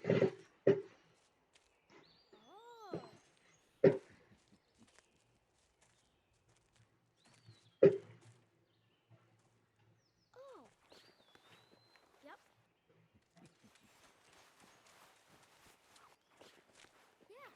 Oh. Oh. Yep. Yeah.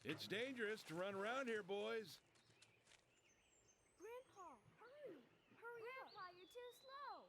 It's dangerous to run around here, boys. Grandpa, hurry. Hurry up. Grandpa, you're too slow.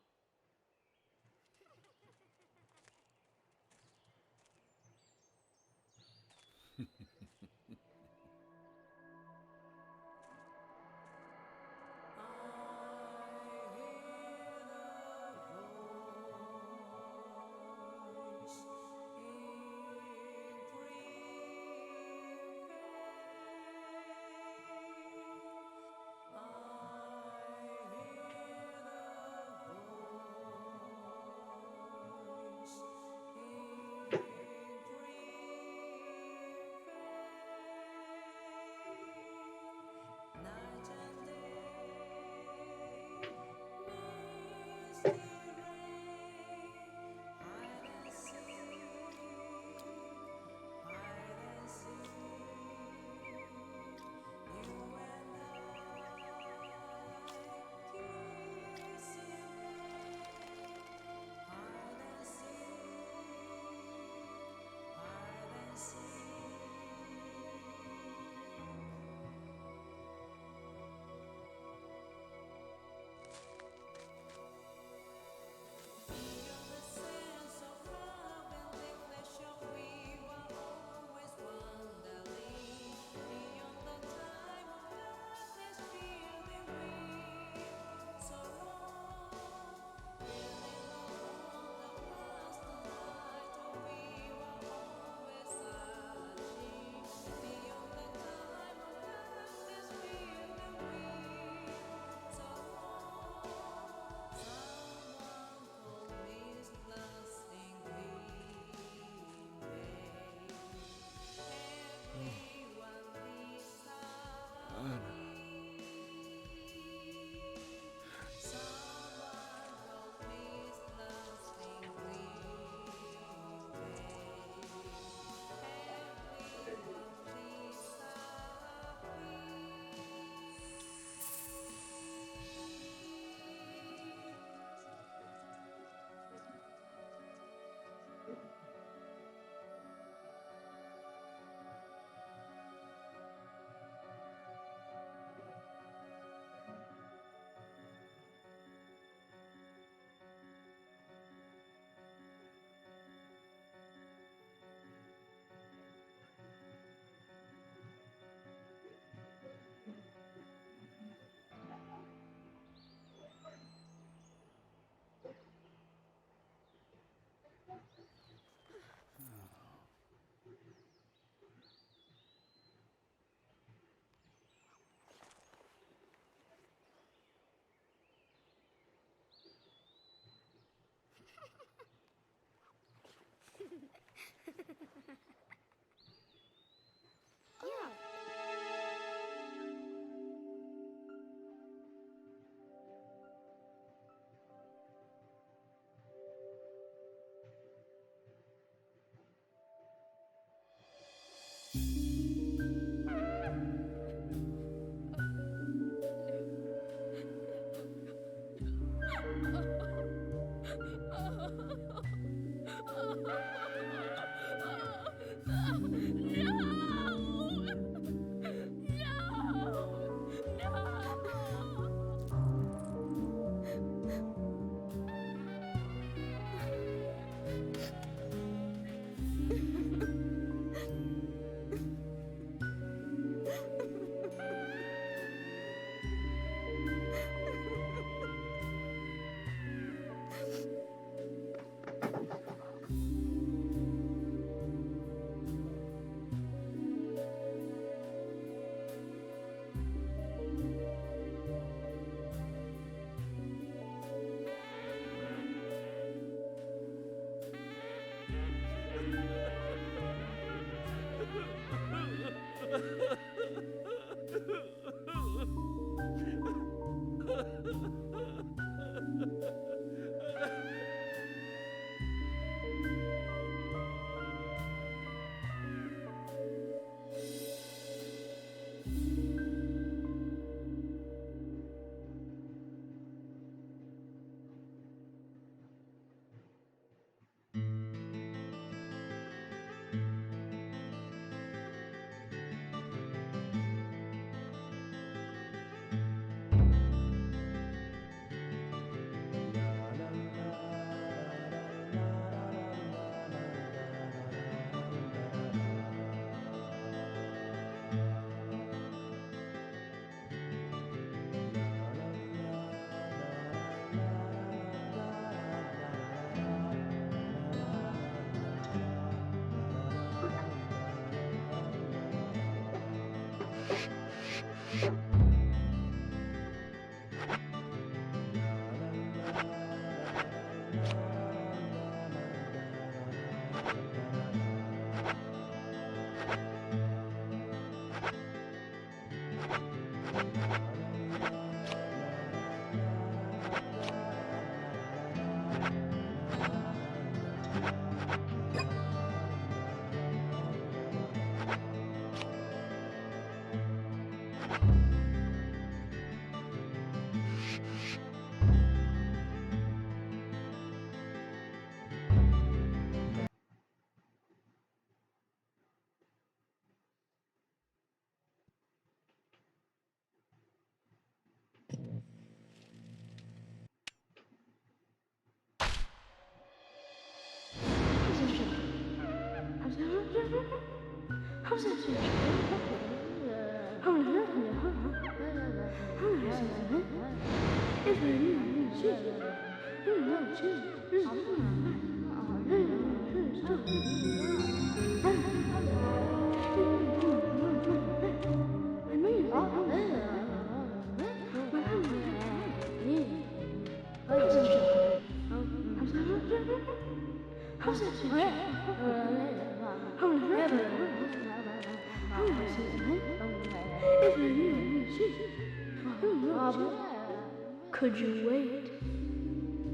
Could you wait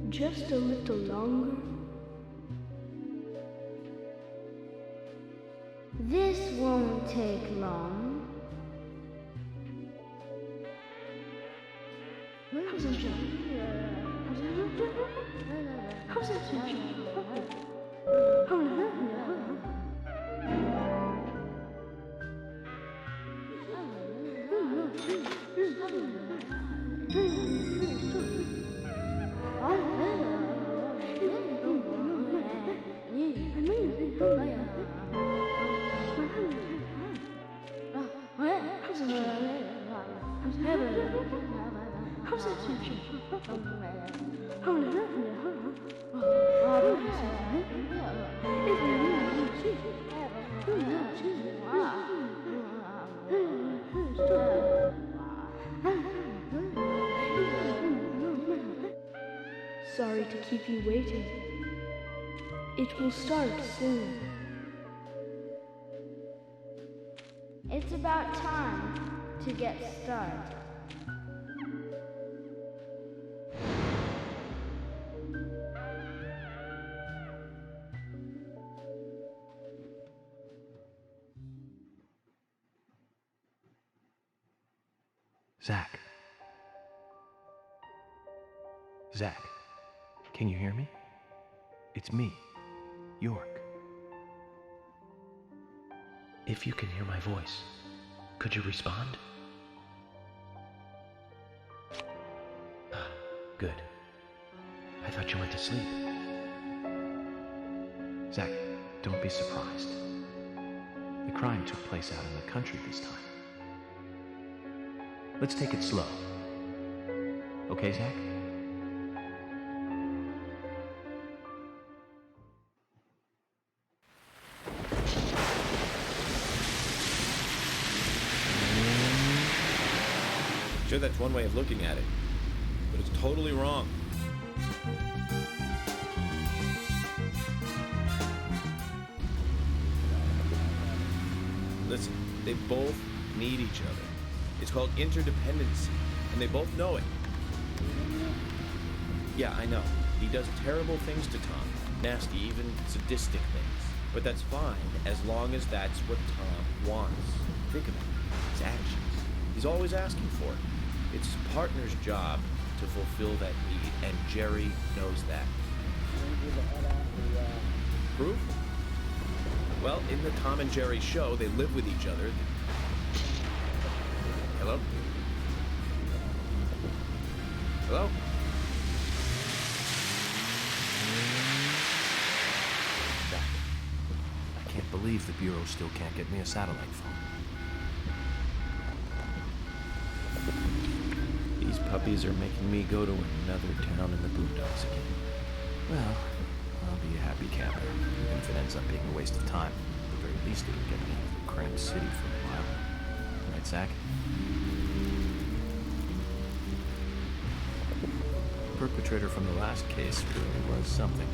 just a little longer? This won't take long. Sorry to keep you waiting. It will start soon. It's about time to get started. Zach. Zach, can you hear me? It's me, York. If you can hear my voice, could you respond? Good. I thought you went to sleep. Zach, don't be surprised. The crime took place out in the country this time. Let's take it slow. Okay, Zach? Sure, that's one way of looking at it, but it's totally wrong. Listen, they both need each other. It's called interdependency, and they both know it. Yeah, I know. He does terrible things to Tom. Nasty, even sadistic things. But that's fine, as long as that's what Tom wants. Think about it. His actions. He's always asking for it. It's his partner's job to fulfill that need, and Jerry knows that. Proof? Well, in the Tom and Jerry show, they live with each other. Hello? Hello? Zach, I can't believe the Bureau still can't get me a satellite phone. These puppies are making me go to another town in the boondocks again. Well, I'll be a happy camper, even if it ends up being a waste of time. At the very least, it'll get me out of the cramped city for a while. Right, Zach? perpetrator from the last case really was something.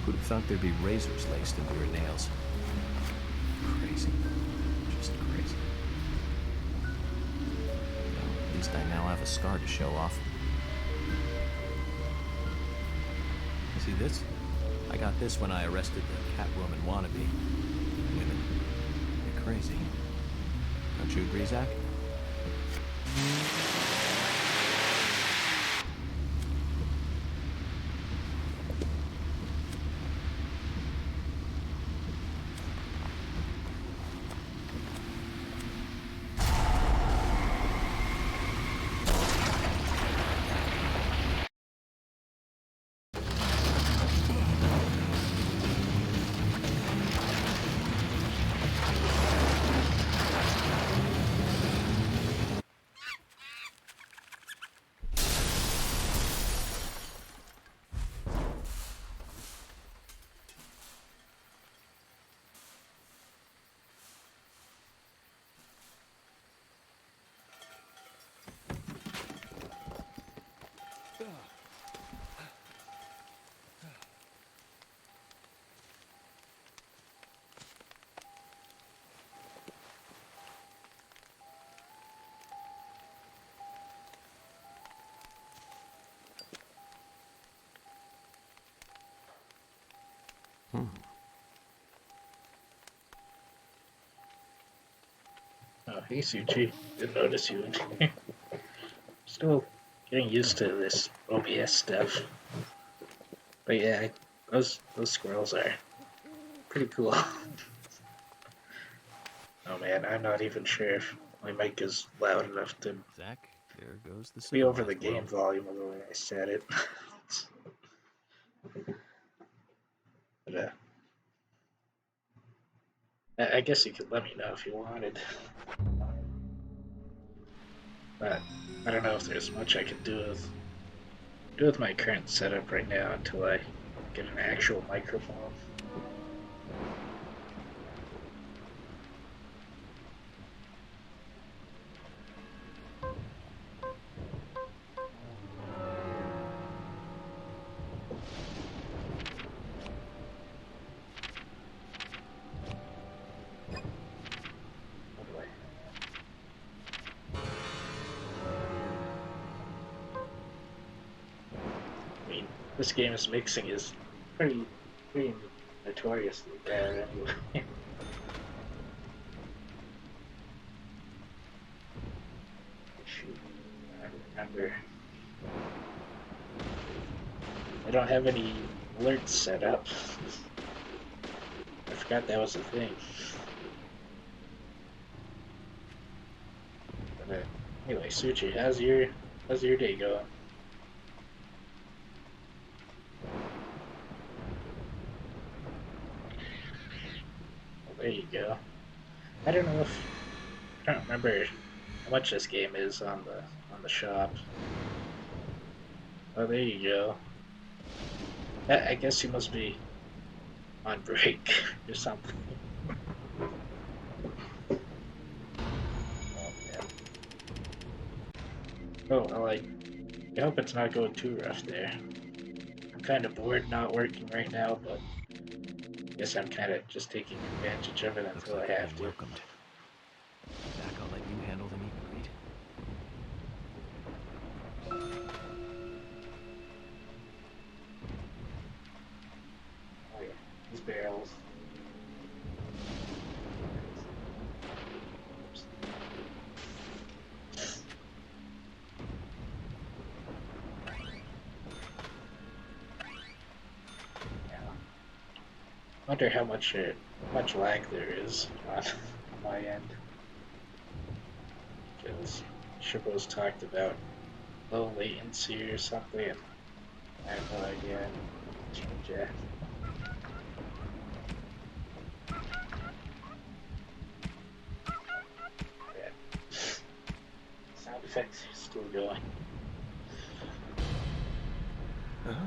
Who'd have thought there'd be razors laced into your nails? Crazy. Just crazy. Well, at least I now have a scar to show off. You see this? I got this when I arrested the Catwoman wannabe. Women. They're crazy. Don't you agree, Zach? Oh, hey Suchi. Didn't notice you in here. Still getting used to this OBS stuff. But yeah, those squirrels are pretty cool. Oh man, I'm not even sure if my mic is loud enough to Zach, there goes the be over the civilized game world. volume of the way I said it. But I guess you could let me know if you wanted. But I don't know if there's much I can do with my current setup right now until I get an actual microphone. This game's mixing is pretty notoriously bad anyway. Shoot, I remember. I don't have any alerts set up. I forgot that was a thing. But anyway, Suchi, how's your day going? There you go. I don't know if I don't remember how much this game is on the shop. Oh, there you go. I guess you must be on break or something. Oh man. Oh well, I hope it's not going too rough there. I'm kind of bored not working right now, but I guess I'm kind of just taking advantage of it Looks until like I you've have been to. welcomed. Zach, I'll let you handle the meet and greet. Oh yeah, these barrels. Yeah. Wonder how much lag there is on my end. Because Shippo's talked about low latency or something, and I have no idea. Change it. Yeah. Sound effects are still going. Uh-huh.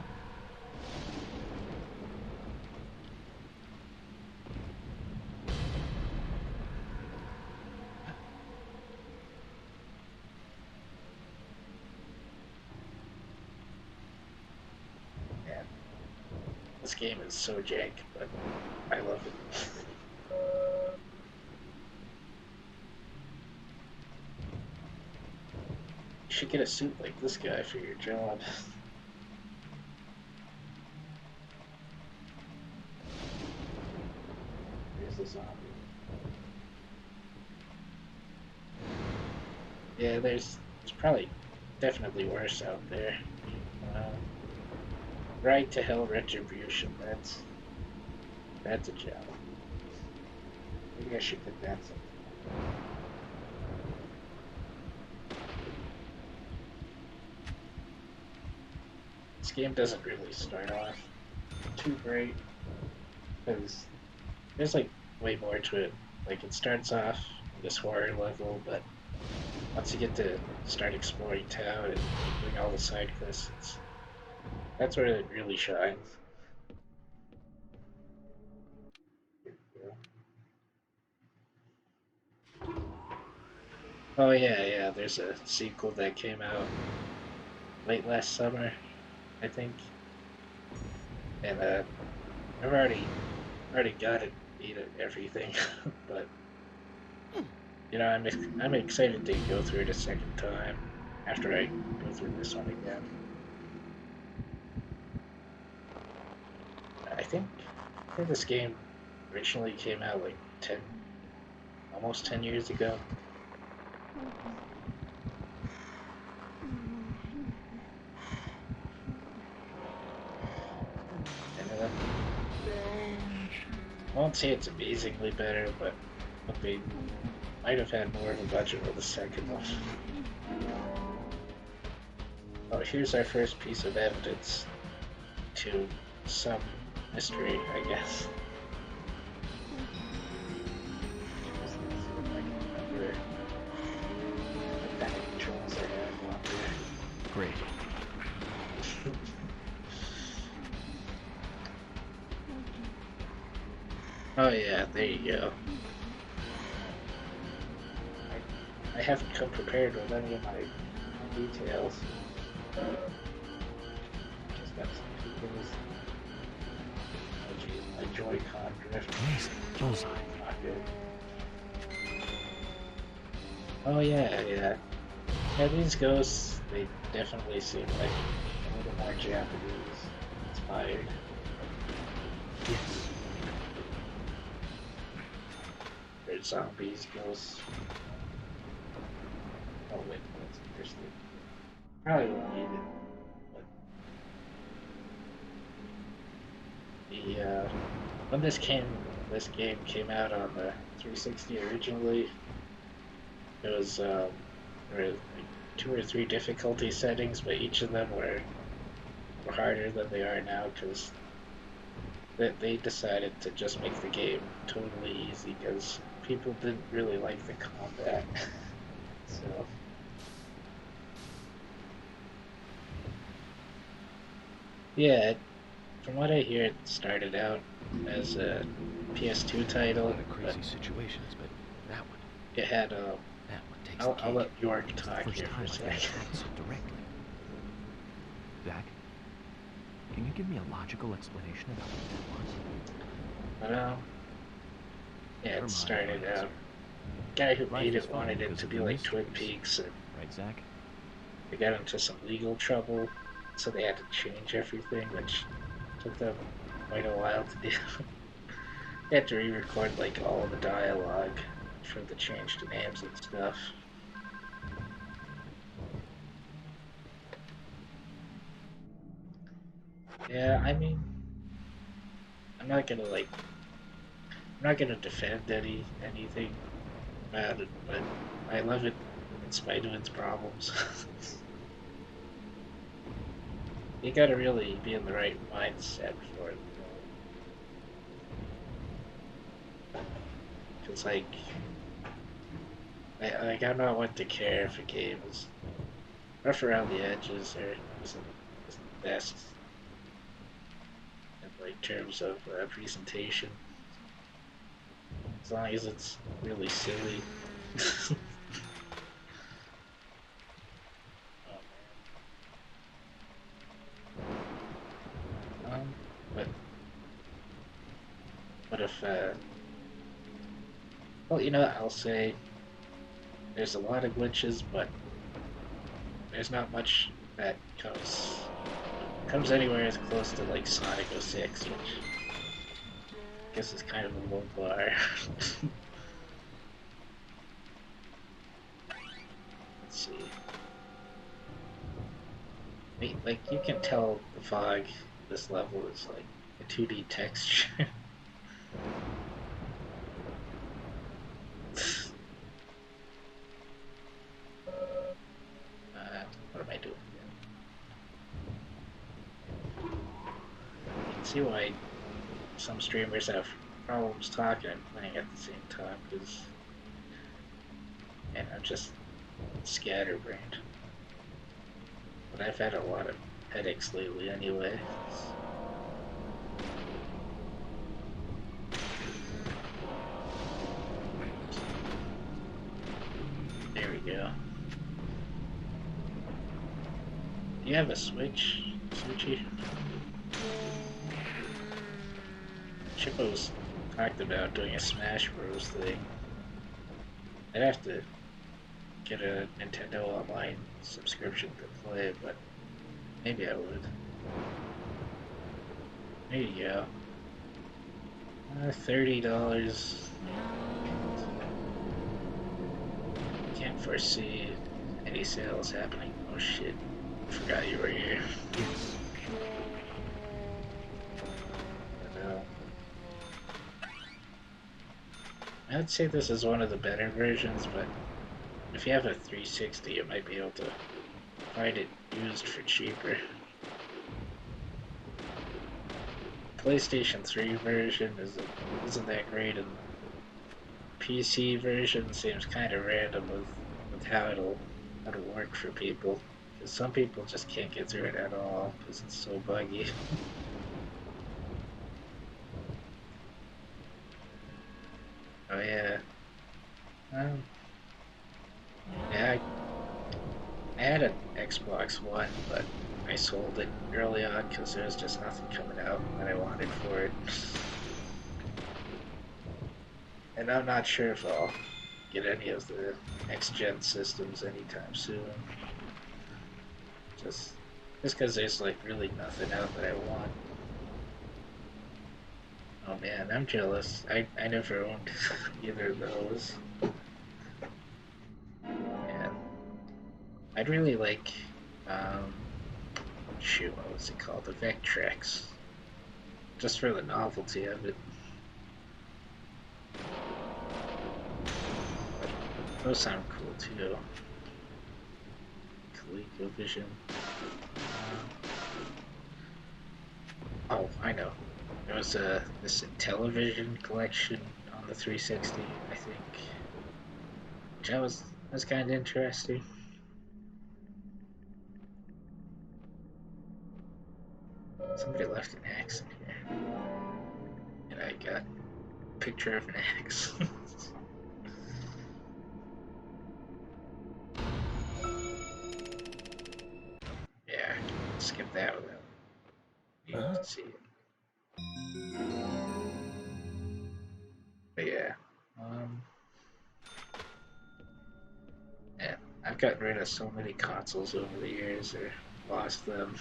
This game is so jank, but I love it. You should get a suit like this guy for your job. Here's the zombie. Yeah, there's probably definitely worse out there. Uh, Right to hell retribution. That's a job. Maybe I should get that sometime. This game doesn't really start off too great because there's like way more to it. Like it starts off in this horror level, but once you get to start exploring town and doing all the side quests, that's where it really shines. Oh yeah, there's a sequel that came out late last summer, I think, and I've already got it, beat it, everything, but you know I'm excited to go through it a second time after I go through this one again. I think this game originally came out like almost 10 years ago. And I won't say it's amazingly better, but they might have had more of a budget with the second one. Oh, here's our first piece of evidence to some mystery, I guess. Great. Oh yeah, there you go. I haven't come prepared with any of my details. Just got some details. Oh geez, my Joy-Con drift. Amazing. Bullseye. Not good. Oh yeah. Yeah, these ghosts, they definitely seem like a little more Japanese inspired. Yes. They're zombies, ghosts. Oh wait, that's interesting. Probably won't need it. But when this game came out on the 360 originally, it was there were like 2 or 3 difficulty settings, but each of them were harder than they are now because they decided to just make the game totally easy because people didn't really like the combat. So yeah, from what I hear, it started out as a PS2 A title, lot of but crazy situations, but that one, it had that one takes I'll the cake. let York It's the talk first here for time a I get second. attacked so directly. Zach, can you give me a logical explanation about what that was? But yeah, Never it mind, started my out. answer. Guy who Life made is it fun wanted it because to of be the like Twin mysteries. Peaks, and Right, Zach? they got into some legal trouble, so they had to change everything, which took them quite a while to do. They had to re-record like all of the dialogue for the change to names and stuff. Yeah, I mean, I'm not gonna like, I'm not gonna defend anything about it, but I love it in spite of its problems. You gotta really be in the right mindset for it. Cause I'm not one to care if a game is rough around the edges or isn't the best in like terms of presentation. As long as it's really silly. Oh man. But But if, well, you know what, I'll say there's a lot of glitches, but there's not much that comes anywhere as close to like Sonic 06, which I guess is kind of a low bar. Let's see. Like, you can tell the fog this level is like a 2D texture. What am I doing again? You can see why some streamers have problems talking and playing at the same time, because, I'm just scatterbrained. But I've had a lot of headaches lately anyway. There we go. Do you have a Switch, Suchi? Chippo's talked about doing a Smash Bros. Thing. I'd have to get a Nintendo Online subscription to play, but maybe I would. There you go. $30. Can't foresee any sales happening. Oh shit. Forgot you were here. But, I would say this is one of the better versions, but if you have a 360, you might be able to find it used for cheaper. PlayStation 3 version isn't that great, and the PC version seems kind of random with how it'll work for people. Because some people just can't get through it at all because it's so buggy. Oh yeah. Yeah, I had an Xbox One, but I sold it early on because there was just nothing coming out that I wanted for it. And I'm not sure if I'll get any of the next-gen systems anytime soon. Just because there's like really nothing out that I want. Oh man, I'm jealous. I never owned either of those. Man. I'd really like, shoot, what was it called? The Vectrex. Just for the novelty of it. Those sound cool too. ColecoVision. Oh, I know. There was this Intellivision collection on the 360, I think. Which was kind of interesting. Somebody left an axe in here. And I got a picture of an axe. Yeah, skip that without needing to see it. But yeah, yeah, I've gotten rid of so many consoles over the years, or lost them.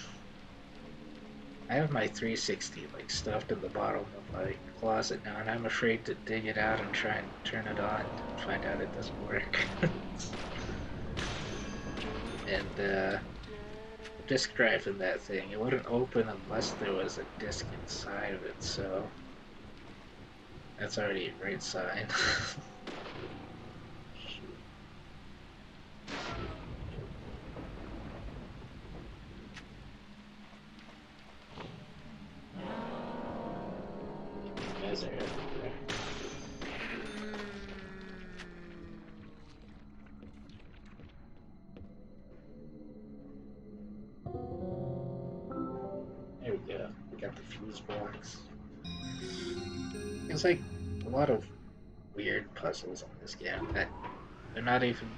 I have my 360 like stuffed in the bottom of my closet now, and I'm afraid to dig it out and try and turn it on and find out it doesn't work. And disk drive in that thing, it wouldn't open unless there was a disk inside of it, so that's already a great sign. You guys are everywhere. There we go. We got the fuse box. It's like a lot of weird puzzles in this game that they're not even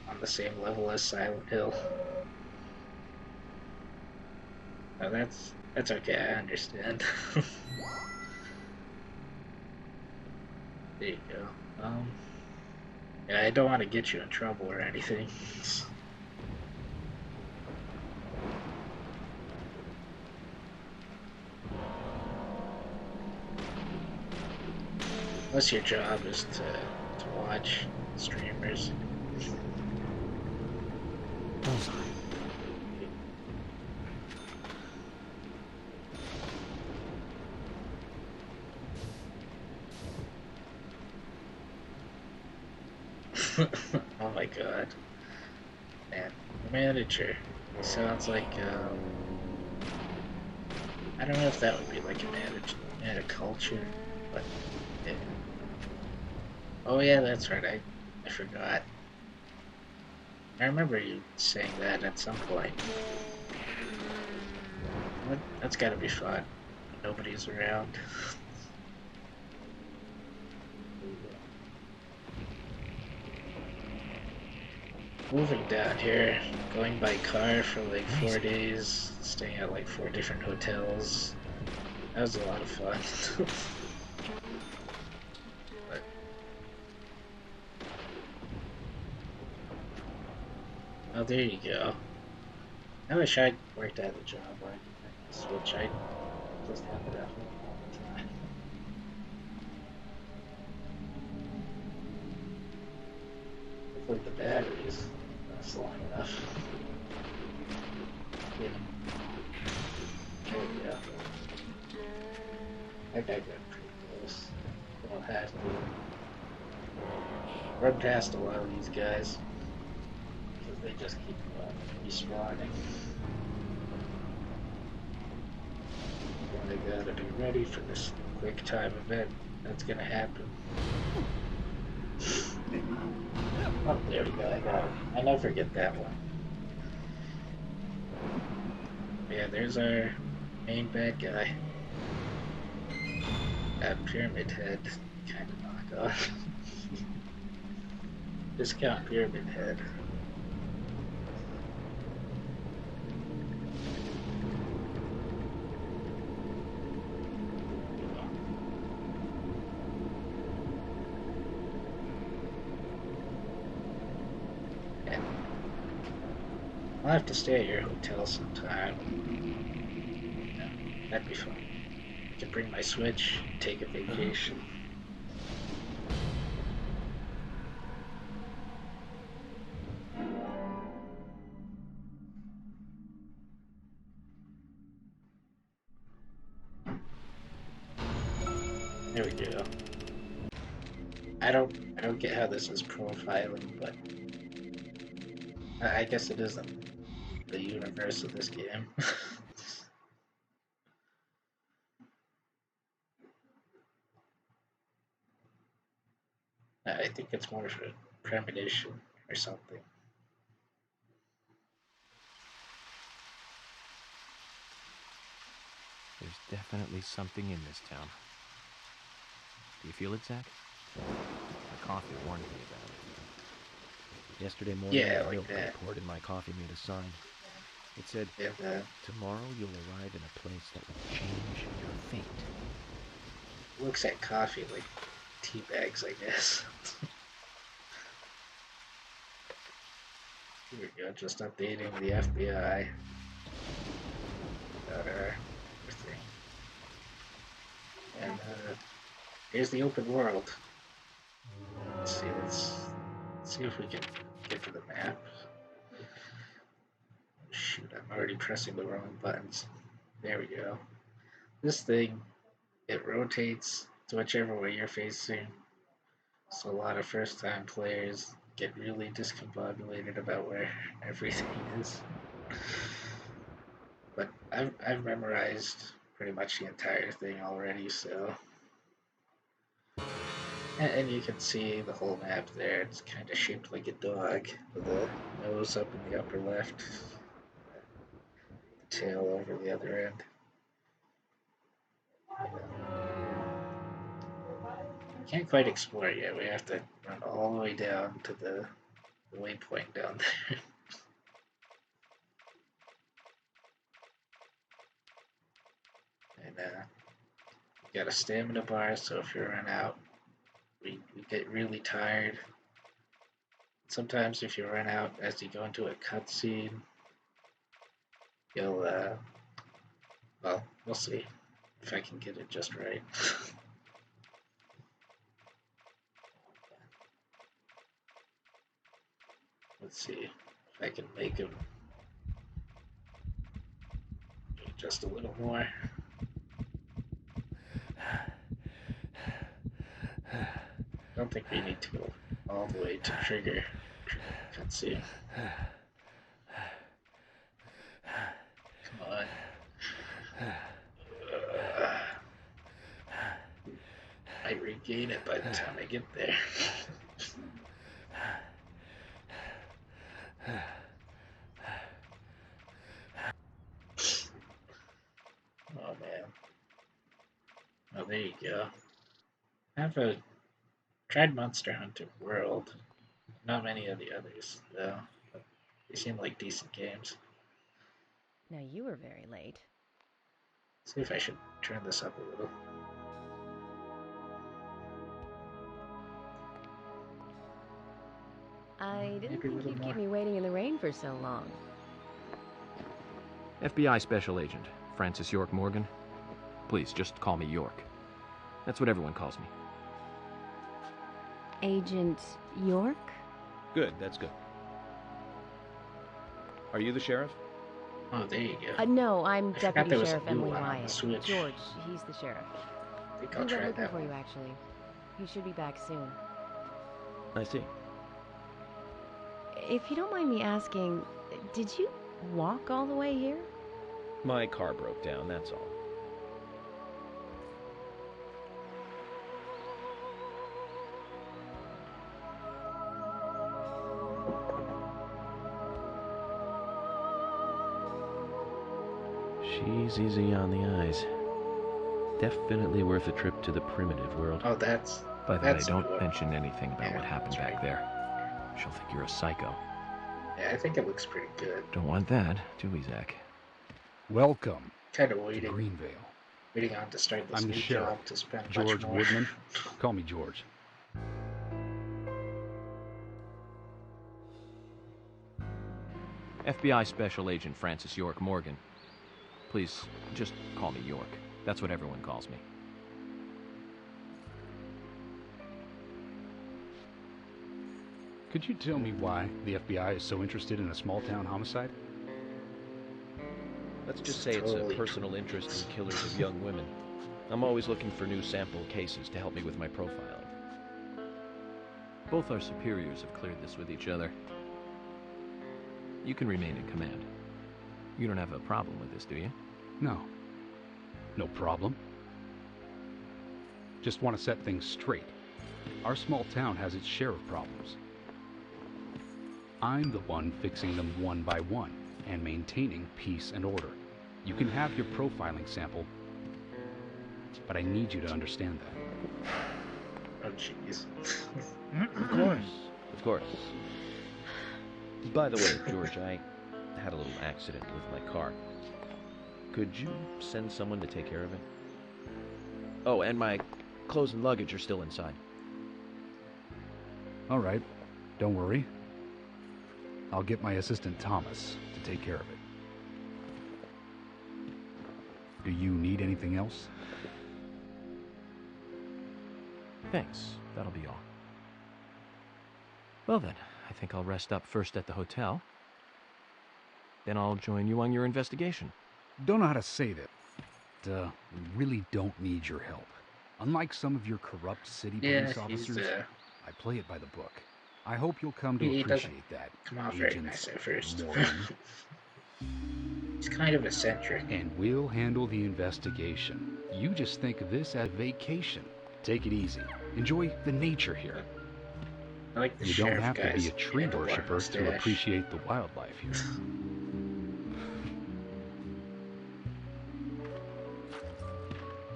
on the same level as Silent Hill. No, that's okay, I understand. There you go. Yeah, I don't want to get you in trouble or anything. Unless your job is to watch streamers. Bullseye. Oh my god. Man, the manager. He sounds like, I don't know if that would be like a culture, but yeah. Oh yeah, that's right, I forgot. I remember you saying that at some point. That's gotta be fun. Nobody's around. Moving down here, going by car for like 4 days, staying at like 4 different hotels. That was a lot of fun. But, oh, there you go. I wish I'd worked at a job where I could bring the Switch. I just have it at home all the time. Hopefully the batteries last long enough. Yeah. There we go. I got good pretty close. Don't have to run past a lot of these guys because they just keep respawning. And I gotta be ready for this quick time event that's gonna happen. Oh, there we go, I got it. I never forget that one. Yeah, there's our main bad guy. That Pyramid Head kind of knockoff. Discount Pyramid Head. Yeah. I'll have to stay at your hotel sometime. Yeah, that'd be fun. I can bring my Switch, take a vacation. There we go. I don't get how this is profiling, but I guess it isn't the universe of this game. I think it's more for premonition or something. There's definitely something in this town. Do you feel it, Zach? The coffee warned me about it. Yesterday morning, Yeah, the like milk I that. poured in my coffee made a sign. It said, And tomorrow you'll arrive in a place that will change your fate. looks at coffee like tea bags, I guess. Here we go, just updating the FBI about our thing. And here's the open world. Let's see if we can get to the map. Shoot, I'm already pressing the wrong buttons. There we go. This thing, it rotates to whichever way you're facing. So a lot of first-time players get really discombobulated about where everything is. But I've memorized pretty much the entire thing already, so. And you can see the whole map there. It's kind of shaped like a dog with a nose up in the upper left, the tail over the other end. Can't quite explore it yet. We have to run all the way down to the waypoint down there. And you got a stamina bar, so if you run out, we get really tired. Sometimes if you run out as you go into a cutscene, you'll, well, we'll see if I can get it just right. Let's see if I can make him just a little more. I don't think we need to go all the way to trigger cutscene. Come on. I regain it by the time I get there. Oh man. Oh, there you go. I've tried Monster Hunter World. Not many of the others, though. But they seem like decent games. Now you were very late. See if I should turn this up a little. I didn't Maybe a think little you'd more. keep me waiting in the rain for so long. FBI Special Agent Francis York Morgan. Please, just call me York. That's what everyone calls me. Agent York? Good, that's good. Are you the sheriff? Oh, there you go. No, I'm I forgot Deputy there was a Sheriff new Emily one on the Wyatt. Switch. George, he's the sheriff. I think He I'll went try looking that for you, one. actually. He should be back soon. I see. If you don't mind me asking, did you walk all the way here? My car broke down, that's all. She's easy on the eyes. Definitely worth a trip to the primitive world. Oh, that's. By the way, that's don't cool. mention anything about Yeah, what happened that's back right. there. She'll think you're a psycho. Yeah, I think it looks pretty good. Don't want that, do we, Zach? Welcome Kind of to waiting Greenvale. on to start this I'm the new sheriff, job to spend George much more. Woodman. Call me George. FBI Special Agent Francis York Morgan. Please, just call me York. That's what everyone calls me. Could you tell me why the FBI is so interested in a small-town homicide? Let's just say it's a Totally personal interest in killers of young women. I'm always looking for new sample cases to help me with my profiling. Both our superiors have cleared this with each other. You can remain in command. You don't have a problem with this, do you? No. No problem. Just want to set things straight. Our small town has its share of problems. I'm the one fixing them one by one and maintaining peace and order. You can have your profiling sample, but I need you to understand that. Oh, jeez. Of course. Of course. By the way, George, I had a little accident with my car. Could you send someone to take care of it? Oh, and my clothes and luggage are still inside. All right, don't worry. I'll get my assistant Thomas to take care of it. Do you need anything else? Thanks. That'll be all. Well then, I think I'll rest up first at the hotel. Then I'll join you on your investigation. Don't know how to say that. We really don't need your help. Unlike some of your corrupt city Yeah, police he's, officers, I play it by the book. I hope you'll come to he doesn't appreciate that, come out very Agent nice at first. Morgan. He's kind of eccentric. And we'll handle the investigation. You just think of this as vacation. Take it easy. Enjoy the nature here. I like the You don't sheriff have to guys. be a tree and the one worshiper to mustache. appreciate the wildlife here.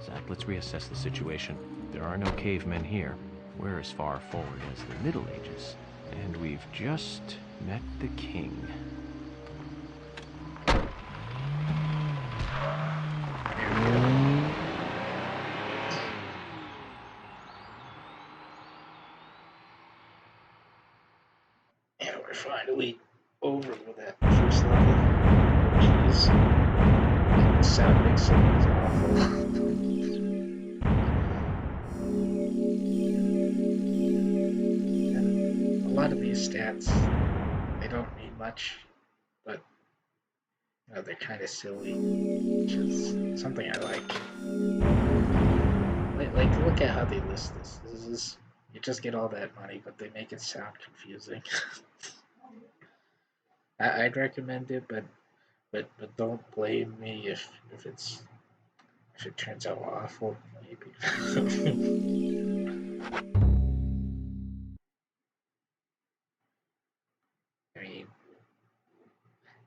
Zach, let's reassess the situation. There are no cavemen here. We're as far forward as the Middle Ages. And we've just met the king. we're finally over with that first level. Jeez. The sound mixing is awful. And a lot of these stats, they don't mean much, but they're kind of silly, which is something I like. Like, look at how they list this. This is you just get all that money, but they make it sound confusing. I'd recommend it, but don't blame me if it turns out awful. Maybe.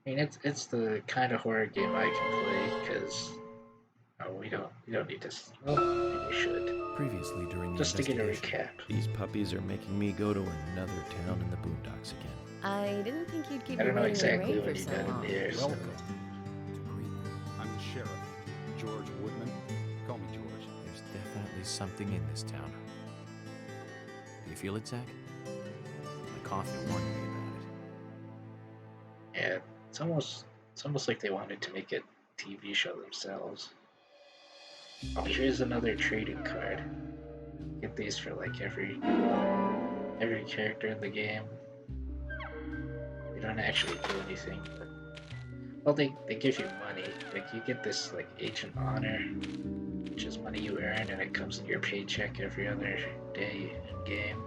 I mean, it's the kind of horror game I can play because we don't need this. Well, maybe we should. Previously during the Just to get a investigation, recap. these puppies are making me go to another town in the boondocks again. I didn't think you'd keep I me don't know waiting in the exactly rain what for you so got in long. here. So. Welcome. I'm the sheriff, George Woodman. Call me George. There's definitely something in this town. Do you feel it, Zach? My coffee warned me about it. Yeah, it's almost like they wanted to make a TV show themselves. Oh, here's another trading card. Get these for like every character in the game. They don't actually do anything, but well, they give you money. Like you get this like Agent Honor, which is money you earn, and it comes in your paycheck every other day in game.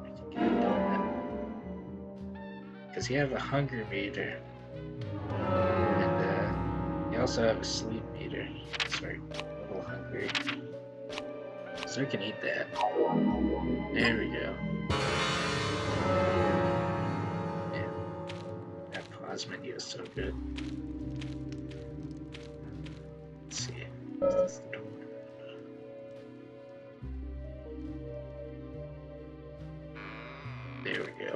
I can get a donut because you have a hunger meter, and you also have a sleep meter. Sorry, a little hungry, so we can eat that. There we go. That pause menu is so good. Let's see. Is this the door? There we go.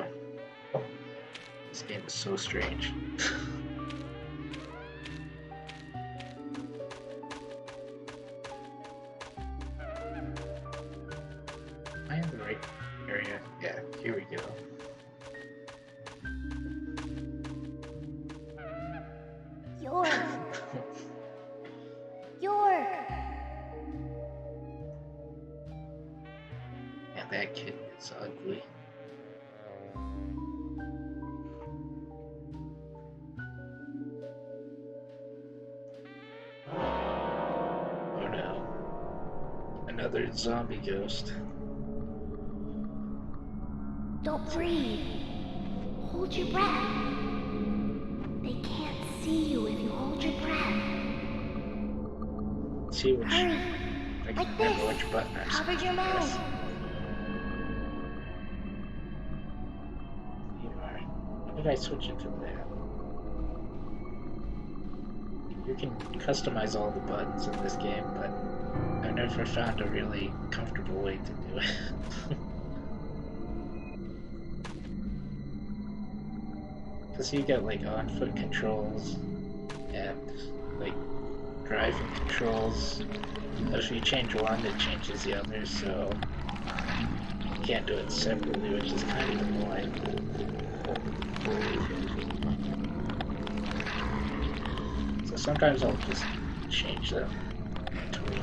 This game is so strange. Am I in the right area? Yeah, here we go. York! York! Yeah, that kid is ugly. Oh no. Another zombie ghost. Don't breathe. Hold your breath. They can't see you if you hold your breath. Let's see which. Hurry. I can Like remember this. which button I'm Cover supposed your to press. mouth. You are. When did I switch it to that? You can customize all the buttons in this game, but I've never found a really comfortable way to do it. Because you get like on foot controls and like driving controls. If you change one, it changes the other, so you can't do it separately, which is kind of annoying. So sometimes I'll just change them between.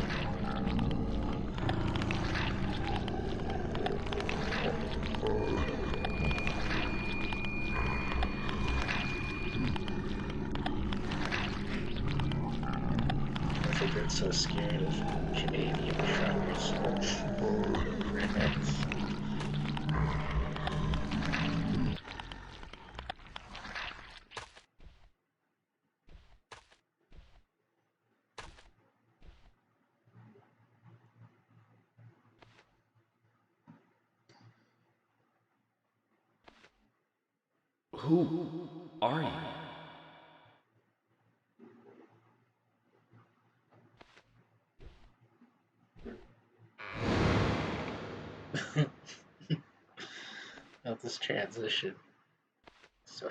I've been so scared of Canadian truckers. Rednecks. Who are you? Not this transition. So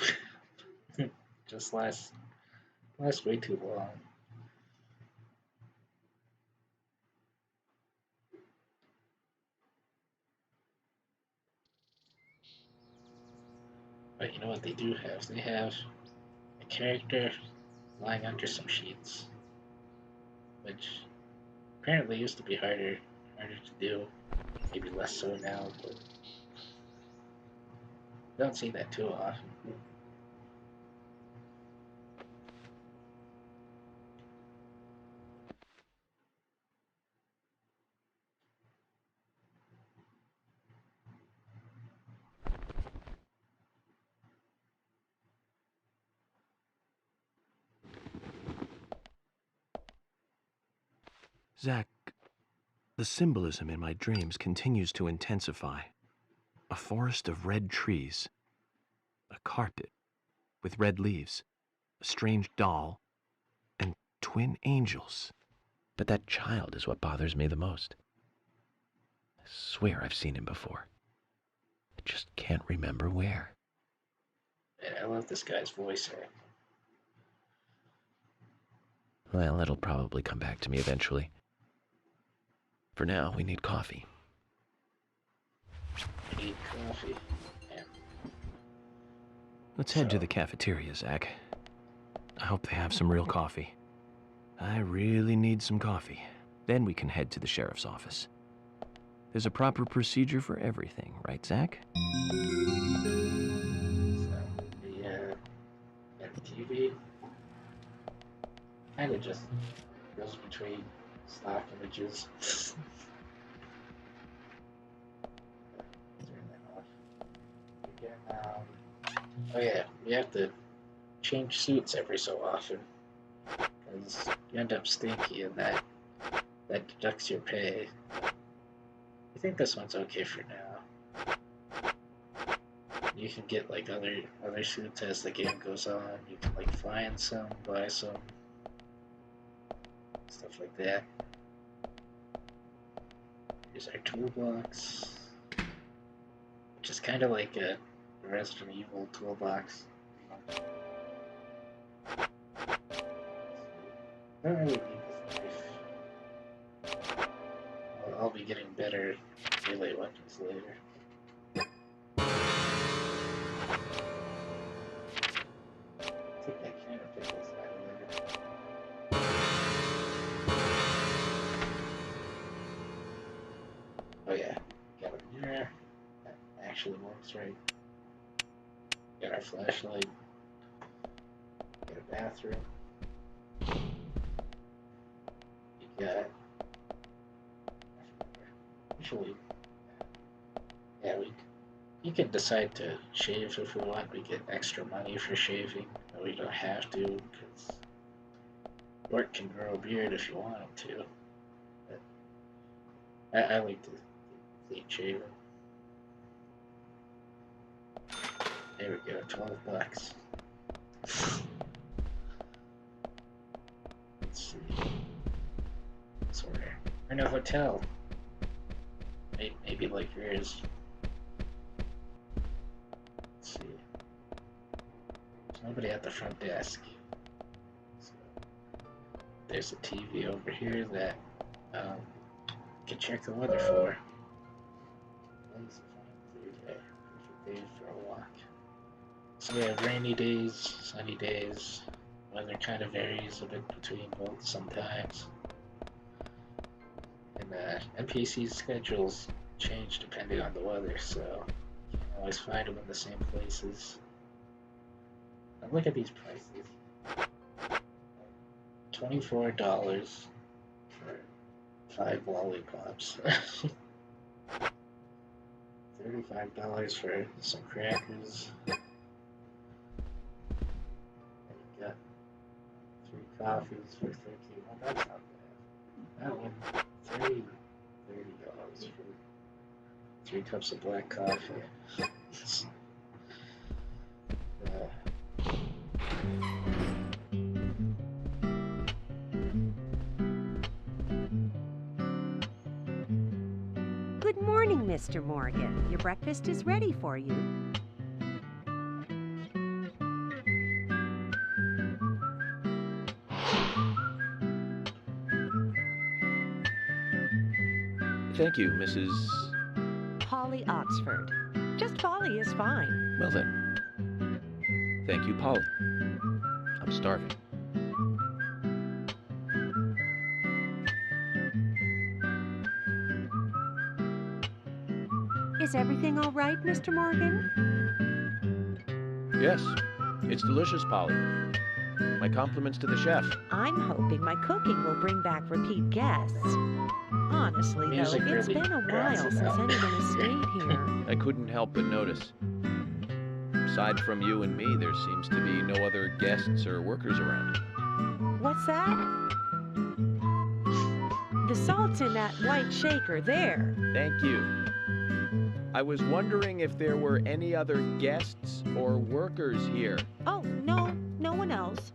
just lasts way too long. But you know what they do have? They have a character lying under some sheets, which apparently used to be harder to do. Maybe less so now, but don't see that too often. Zach, the symbolism in my dreams continues to intensify. A forest of red trees, a carpet with red leaves, a strange doll, and twin angels. But that child is what bothers me the most. I swear I've seen him before. I just can't remember where. Man, I love this guy's voice acting. Well, it'll probably come back to me eventually. For now, we need coffee. I need coffee. Man. Let's head to the cafeteria, Zach. I hope they have some real coffee. I really need some coffee. Then we can head to the sheriff's office. There's a proper procedure for everything, right, Zach? So, the TV kind of just goes between stock images. Turn that off. Again, oh yeah, we have to change suits every so often because you end up stinky and that deducts your pay. I think this one's okay for now. You can get like other suits as the game goes on. You can like find some, buy some, stuff like that. Here's our toolbox, which is kind of like a Resident Evil toolbox. I don't really need this knife. I'll be getting better melee weapons later. I think I can pick this out later. Oh yeah, got a mirror. That actually works right. Got our flashlight. Got a bathroom. You got... Usually... Yeah, you can decide to shave if we want. We get extra money for shaving. But we don't have to, because Bort can grow a beard if you want him to. But I like to clean shaven. There we go, $12. Let's see. So we're in a hotel. Maybe like yours. Let's see. There's nobody at the front desk. So there's a TV over here that you can check the weather for. Wednesday, Thursday, perfect day for a walk. So we have rainy days, sunny days. Weather kind of varies a bit between both sometimes. And NPC's schedules change depending on the weather, so you can't always find them in the same places. And look at these prices. $24 for 5 lollipops. $35 for some crackers. And you got 3 coffees for $13. Well, that's not bad. That one, $30 for 3 cups of black coffee. Good morning, Mr. Morgan. Your breakfast is ready for you. Thank you, Mrs. Polly Oxford. Just Polly is fine. Well then, Thank you, Polly. I'm starving. Is everything all right, Mr. Morgan? Yes, it's delicious, Polly. My compliments to the chef. I'm hoping my cooking will bring back repeat guests. Honestly, Music though, it's really been a drowns while it since out. anyone has stayed here. I couldn't help but notice. Aside from you and me, there seems to be no other guests or workers around. What's that? The salt's in that white shaker there. Thank you. I was wondering if there were any other guests or workers here. Oh, no, no one else.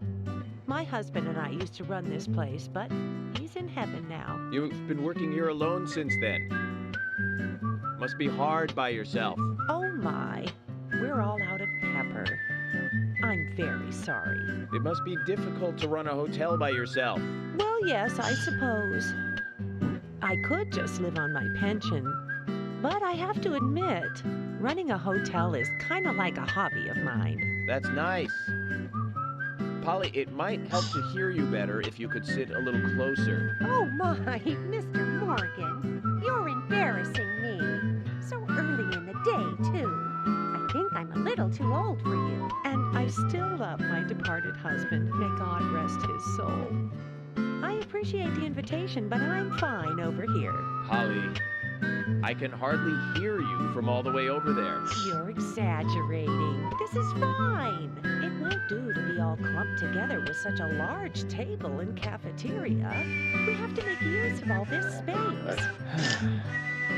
My husband and I used to run this place, but he's in heaven now. You've been working here alone since then. Must be hard by yourself. Oh my, we're all out of pepper. I'm very sorry. It must be difficult to run a hotel by yourself. Well, yes, I suppose. I could just live on my pension, but I have to admit, running a hotel is kind of like a hobby of mine. That's nice. Polly, it might help to hear you better if you could sit a little closer. Oh my, Mr. Morgan, you're embarrassing me. So early in the day, too. I think I'm a little too old for you. And I still love my departed husband. May God rest his soul. I appreciate the invitation, but I'm fine over here. Polly, I can hardly hear you from all the way over there. You're exaggerating. This is fine. It won't do to be all clumped together with such a large table and cafeteria. We have to make use of all this space.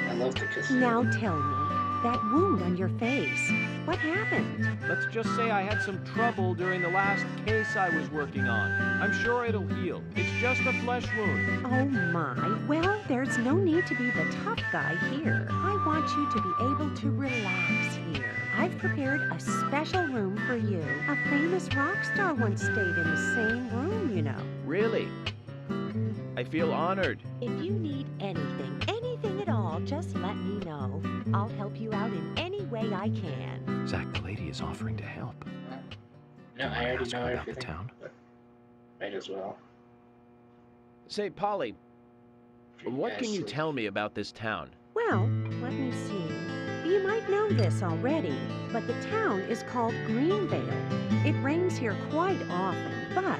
I love the casino. Now tell me, that wound on your face, what happened? Let's just say I had some trouble during the last case I was working on. I'm sure it'll heal. It's just a flesh wound. Oh my, well, there's no need to be the tough guy here. I want you to be able to relax here. I've prepared a special room for you. A famous rock star once stayed in the same room, you know. Really? I feel honored. If you need anything at all, just let me know. I'll help you out in any way I can. Zach, the lady is offering to help. No, I already Ask know her about the everything. town. But might as well. Say, Polly, what can you tell me about this town? Well, let me see. You might know this already, but the town is called Greenvale. It rains here quite often, but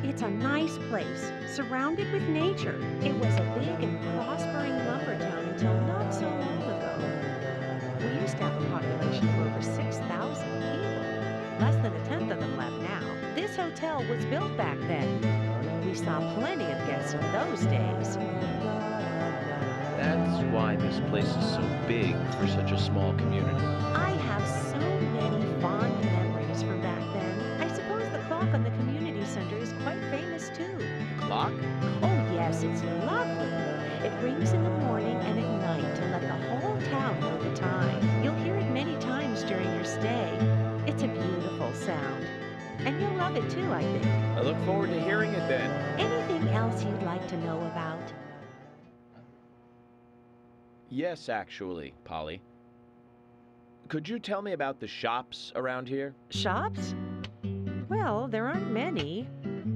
it's a nice place, surrounded with nature. It was a big and prospering lumber town until not so long ago. We used to have a population of over 6,000 people. Less than a tenth of them left now. This hotel was built back then. We saw plenty of guests in those days. That's why this place is so big for such a small community. I have so many fond memories from back then. I suppose the clock on the community center is quite famous too. The clock? Oh yes, it's lovely. It rings in the morning and at night to let the whole town know the time. You'll hear it many times during your stay. It's a beautiful sound. And you'll love it too, I think. I look forward to hearing it then. Anything else you'd like to know about? Yes, actually, Polly. Could you tell me about the shops around here? Shops? Well, there aren't many.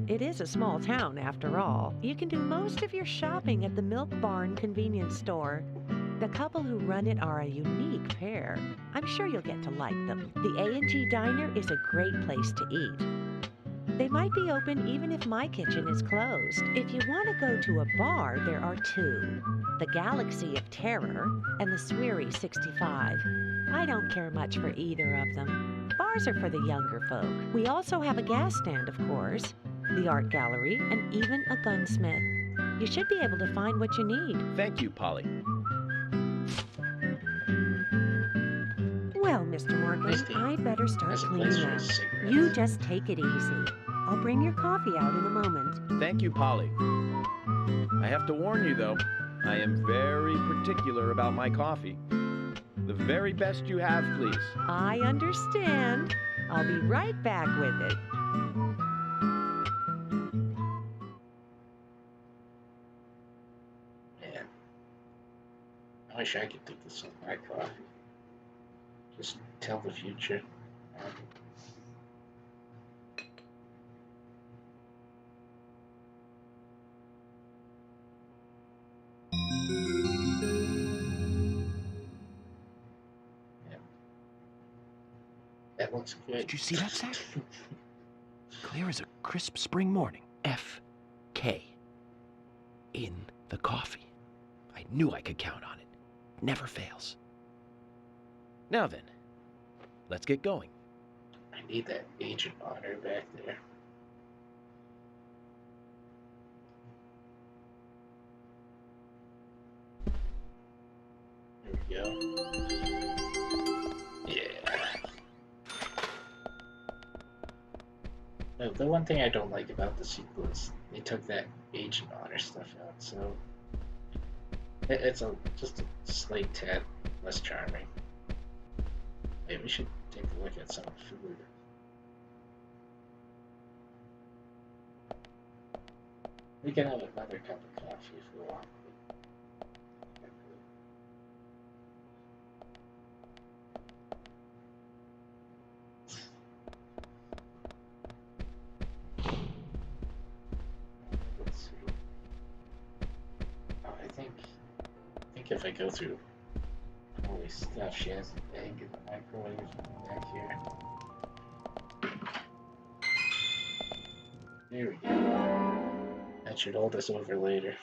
It is a small town, after all. You can do most of your shopping at the Milk Barn convenience store. The couple who run it are a unique pair. I'm sure you'll get to like them. The A&G Diner is a great place to eat. They might be open even if my kitchen is closed. If you want to go to a bar, there are two. The Galaxy of Terror and the Sweary 65. I don't care much for either of them. Bars are for the younger folk. We also have a gas stand, of course, the art gallery, and even a gunsmith. You should be able to find what you need. Thank you, Polly. Well, Mr. Morgan, I'd better start There's a cleaning place for up. cigarettes. You just take it easy. I'll bring your coffee out in a moment. Thank you, Polly. I have to warn you, though, I am very particular about my coffee. The very best you have, please. I understand. I'll be right back with it. Man, I wish I could do this with my coffee. Just tell the future. That looks good. Did you see that, Zach? Clear as a crisp spring morning. F.K. in the coffee. I knew I could count on it. Never fails. Now then, let's get going. I need that Agent Honor back there. There we go. Yeah. No, the one thing I don't like about the sequel is they took that Agent Honor stuff out, so it's just a slight tad less charming. Maybe we should take a look at some food. We can have another cup of coffee if we want. Let's see. Oh, I think if I go through holy stuff, she has an egg in the microwave back here. There we go. That should hold us over later.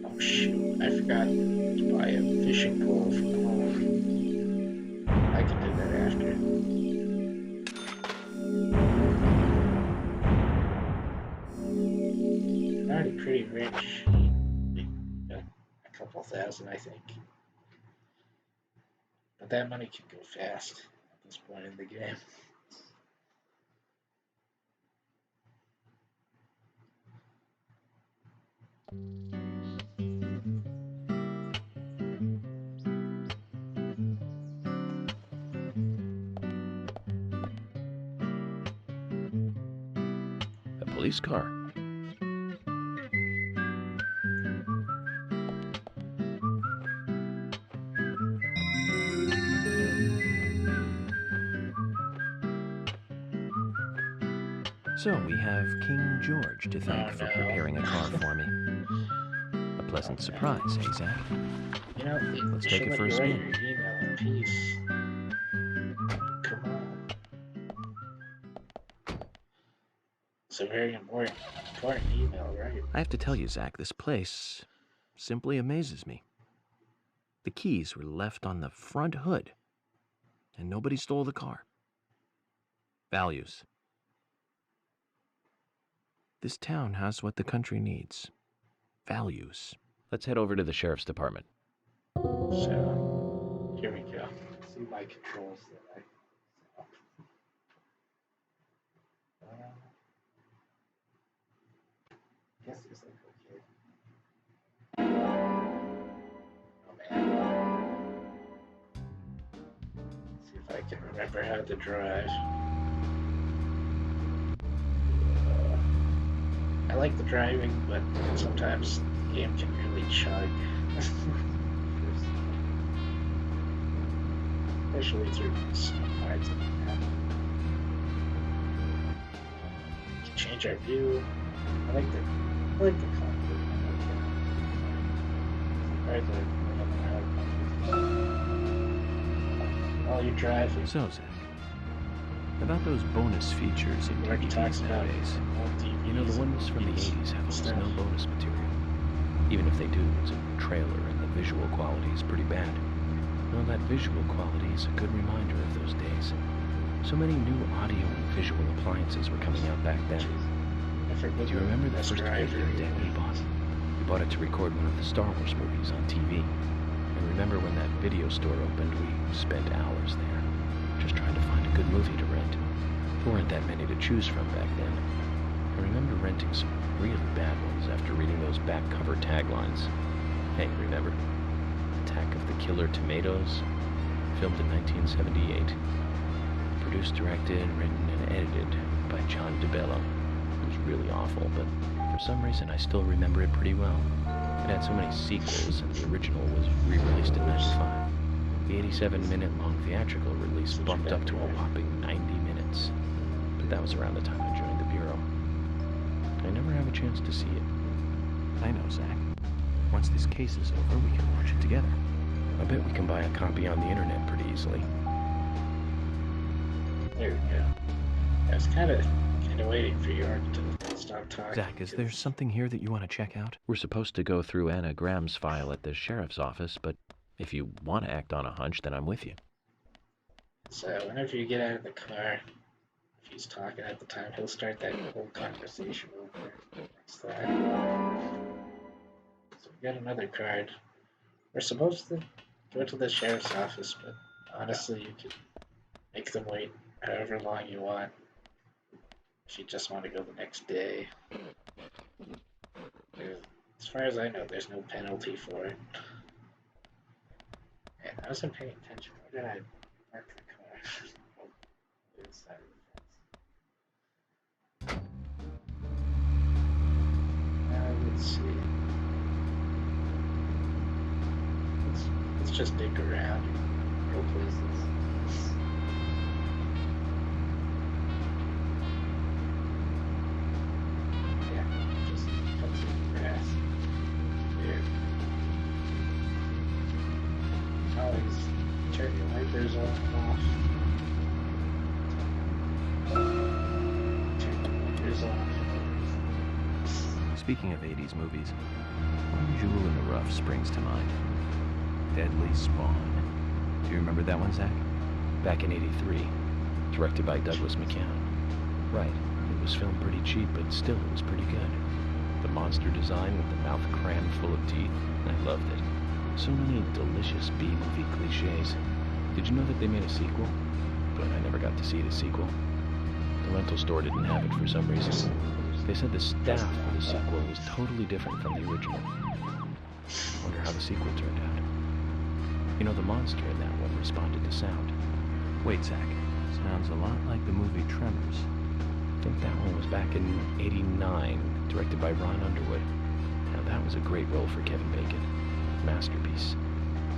Oh shoot, I forgot to buy a fishing pole from home. I can do that after. I'm already pretty rich. Got a couple thousand, I think. But that money can go fast at this point in the game. A police car. So we have King George to thank for preparing a car for me. A pleasant surprise, eh, Zach? You know, Let's it take should it let for a you write spin. your email in peace. Come on. It's a very important email, right? I have to tell you, Zach, this place simply amazes me. The keys were left on the front hood, and nobody stole the car. Values. This town has what the country needs. Values. Let's head over to the sheriff's department. So, here we go. See my controls that I set up. I guess it's like okay. Oh man. Let's see if I can remember how to drive. I like the driving, but sometimes the game can really chug. Especially through some parts of the map. We can change our view. I like the comfort. While you're driving. So, Zach, about those bonus features in Like he talks DVDs about nowadays. old You know, the TVs ones from the and 80s have almost stuff. no bonus material. Even if they do, it's a trailer and the visual quality is pretty bad. Well, that visual quality is a good reminder of those days. So many new audio and visual appliances were coming out back then. Do you remember the first video deck we bought? We bought it to record one of the Star Wars movies on TV. And remember when that video store opened, we spent hours there, just trying to find a good movie to rent. There weren't that many to choose from back then. I remember renting some really bad ones after reading those back cover taglines. Hey, remember? Attack of the Killer Tomatoes? Filmed in 1978. Produced, directed, written, and edited by John DeBello. It was really awful, but for some reason I still remember it pretty well. It had so many sequels, and the original was re-released in 95. The 87-minute long theatrical release bumped up to a whopping 90 minutes. That was around the time I joined the Bureau. I never have a chance to see it. I know, Zach. Once this case is over, we can watch it together. I bet we can buy a copy on the internet pretty easily. There we go. I was kind of waiting for York to stop talking. Zach, is there something here that you want to check out? We're supposed to go through Anna Graham's file at the sheriff's office, but if you want to act on a hunch, then I'm with you. So whenever you get out of the car, if he's talking at the time, he'll start that whole conversation over. What's that? So we got another card. We're supposed to go to the sheriff's office, but honestly, you could make them wait however long you want. If you just want to go the next day. As far as I know, there's no penalty for it. And I wasn't paying attention. Where did I mark the car? Oh, the side of the fence. Let's see. Let's just dig around and go places. Turn your wipers on and off. Turn your wipers off. Speaking of 80s movies, one jewel in the rough springs to mind. Deadly Spawn. Do you remember that one, Zach? Back in '83, directed by Douglas McCann. Right, it was filmed pretty cheap, but still it was pretty good. The monster design with the mouth crammed full of teeth, I loved it. So many delicious B-movie cliches. Did you know that they made a sequel? But I never got to see the sequel. The rental store didn't have it for some reason. They said the staff for the sequel was totally different from the original. Wonder how the sequel turned out. You know, the monster in that one responded to sound. Wait, Zach. Sounds a lot like the movie Tremors. I think that one was back in '89, directed by Ron Underwood. Now that was a great role for Kevin Bacon. Masterpiece.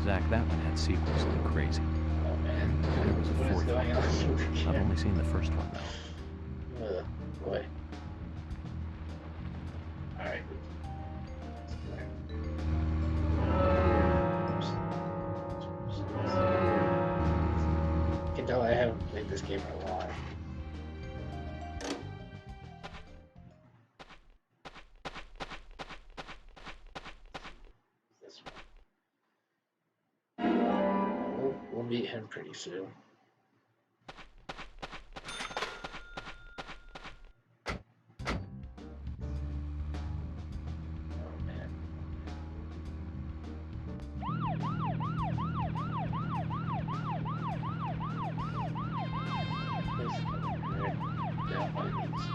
Zach, that one had sequels like crazy. Oh man. There was a What is fourth going on one. over I've here? only seen the first one, though. Boy. Alright. You can tell I haven't played this game in a while. This one. We'll meet him pretty soon. Oh man. There's another red down by these.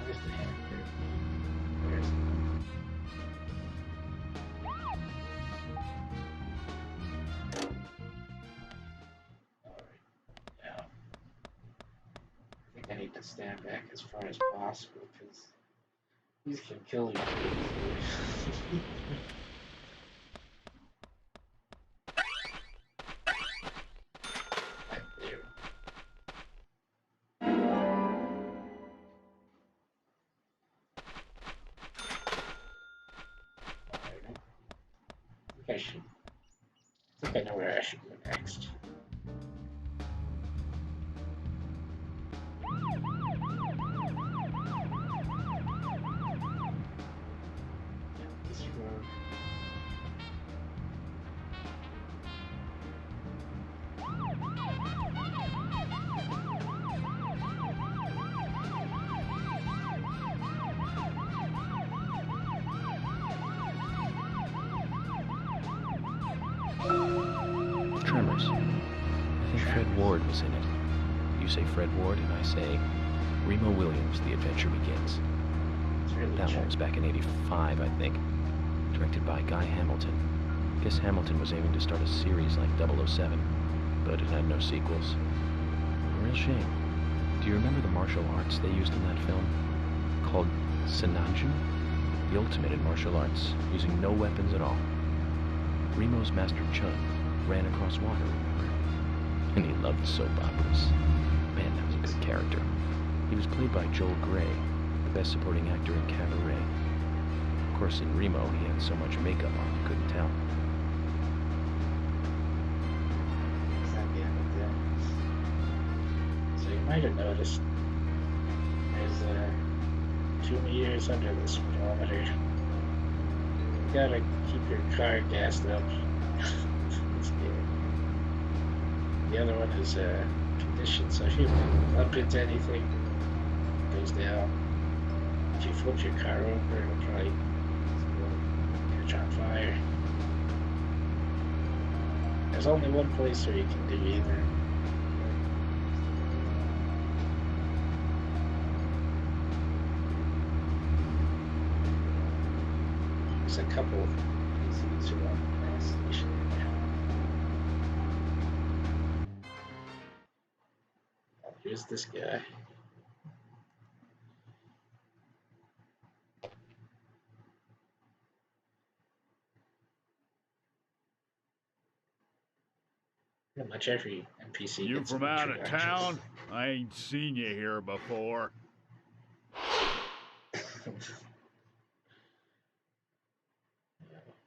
Where's the hand here? Where's it? Alright, now I think I need to stand back as far as possible because these can kill you pretty easily. Right there. Alright. I think I know where I should go next. This road. Tremors. I think Fred Ward was in it. You say Fred Ward, and I say Remo Williams, The Adventure Begins. It's really That one cheap. was back in '85, I think. Directed by Guy Hamilton. Guess Hamilton was aiming to start a series like 007, but it had no sequels. A real shame. Do you remember the martial arts they used in that film? Called Sinanju? the ultimate in martial arts, using no weapons at all. Remo's master Chun ran across water, remember? And he loved soap operas. Man, that was a good character. He was played by Joel Grey, the best supporting actor in Cabaret. Of course, in Remo, he had so much makeup on you couldn't tell. So you might have noticed there's 2 meters under the speedometer. You gotta keep your car gassed up. It's good. The other one is conditioned, so if you bump into anything, it goes down. If you flip your car over, it'll probably catch on fire. There's only one place where you can do either. There's a couple of PCs who are on the gas station there. Oh, here's this guy. Pretty much every NPC You gets from an out of introduction. town? I ain't seen you here before.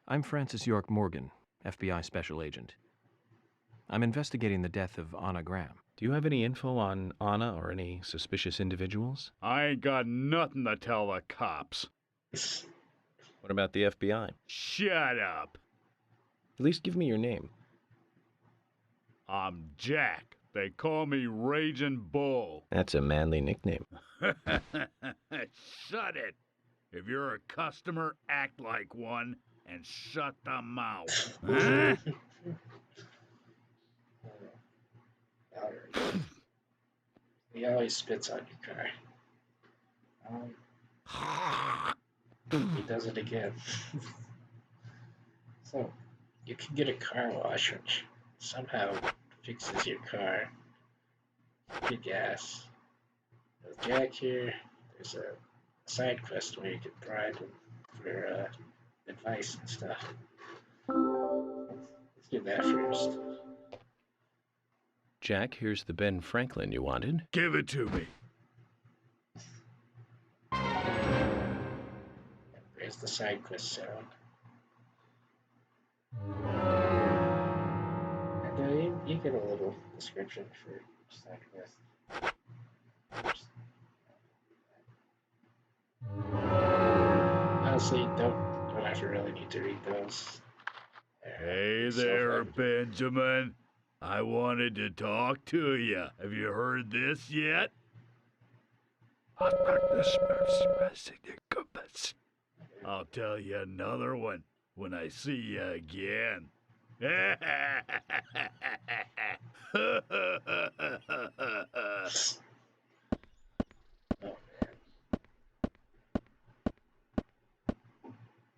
I'm Francis York Morgan, FBI Special Agent. I'm investigating the death of Anna Graham. Do you have any info on Anna or any suspicious individuals? I ain't got nothing to tell the cops. What about the FBI? Shut up. At least give me your name. I'm Jack. They call me Raging Bull. That's a manly nickname. Shut it. If you're a customer, act like one and shut the mouth. Huh? Alright. He always spits on your car. He does it again. So, you can get a car wash which somehow fixes your car, your gas. With Jack here, there's a side quest where you can bribe him for advice and stuff. Let's do that first. Jack, here's the Ben Franklin you wanted. Give it to me. There's the side quest sound. And you get a little description for each side quest. Honestly, don't ever really need to read those. Hey there, Benjamin. I wanted to talk to you. Have you heard this yet? I'll tell you another one when I see you again.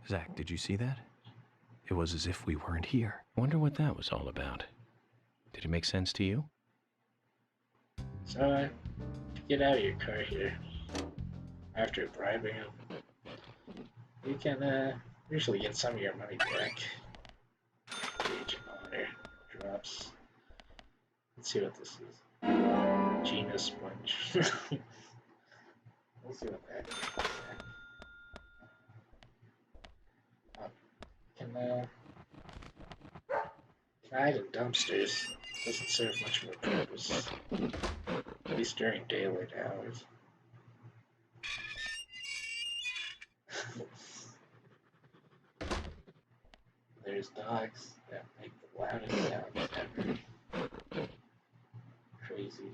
Zach, did you see that? It was as if we weren't here. Wonder what that was all about. Did it make sense to you? So, to get out of your car here, after bribing him, you can usually get some of your money back. Gauge honor drops. Let's see what this is. Gina Sponge. We'll see what that is. Can hide in dumpsters. Doesn't serve much of a purpose. At least during daylight hours. There's dogs that make the loudest sounds ever. Crazy.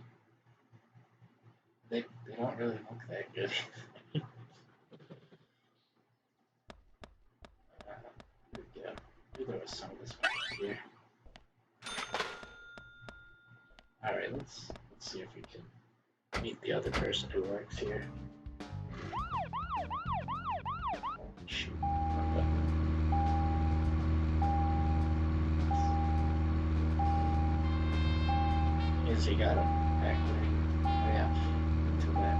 They don't really look that good. Here we go. Maybe there was some of this one here. Alright, let's see if we can meet the other person who works here. Oh, shoot. Is he got him back there? Oh yeah, until that.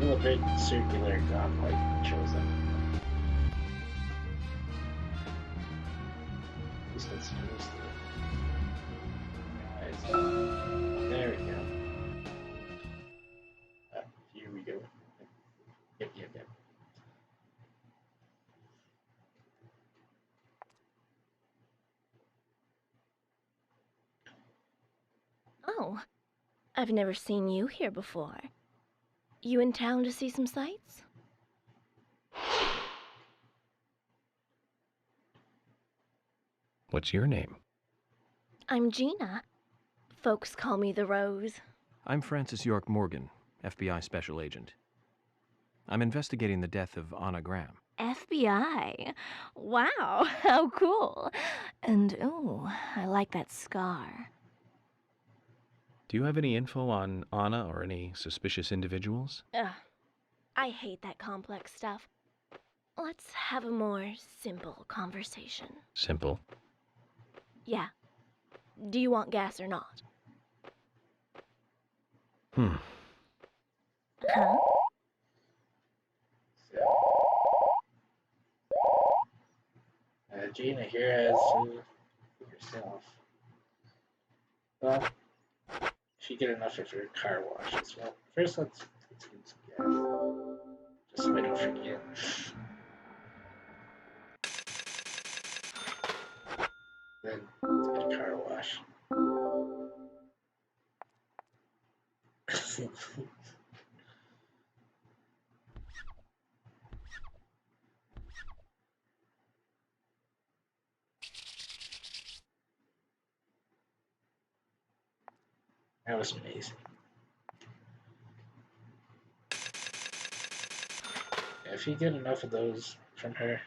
Well, a big circular godlight shows up. At least that's supposed to. There we go. Here we go. Yep. Oh, I've never seen you here before. You in town to see some sights? What's your name? I'm Gina. Folks call me the Rose. I'm Francis York Morgan, FBI Special Agent. I'm investigating the death of Anna Graham. FBI? Wow, how cool. And ooh, I like that scar. Do you have any info on Anna or any suspicious individuals? Ugh, I hate that complex stuff. Let's have a more simple conversation. Simple. Yeah. Do you want gas or not? Hmm. Huh? Gina here has yourself. Well, if you get enough of your car wash as well. First, let's get some gas. Just so I don't forget. Then let's get a car wash. That was amazing. If you get enough of those from her, or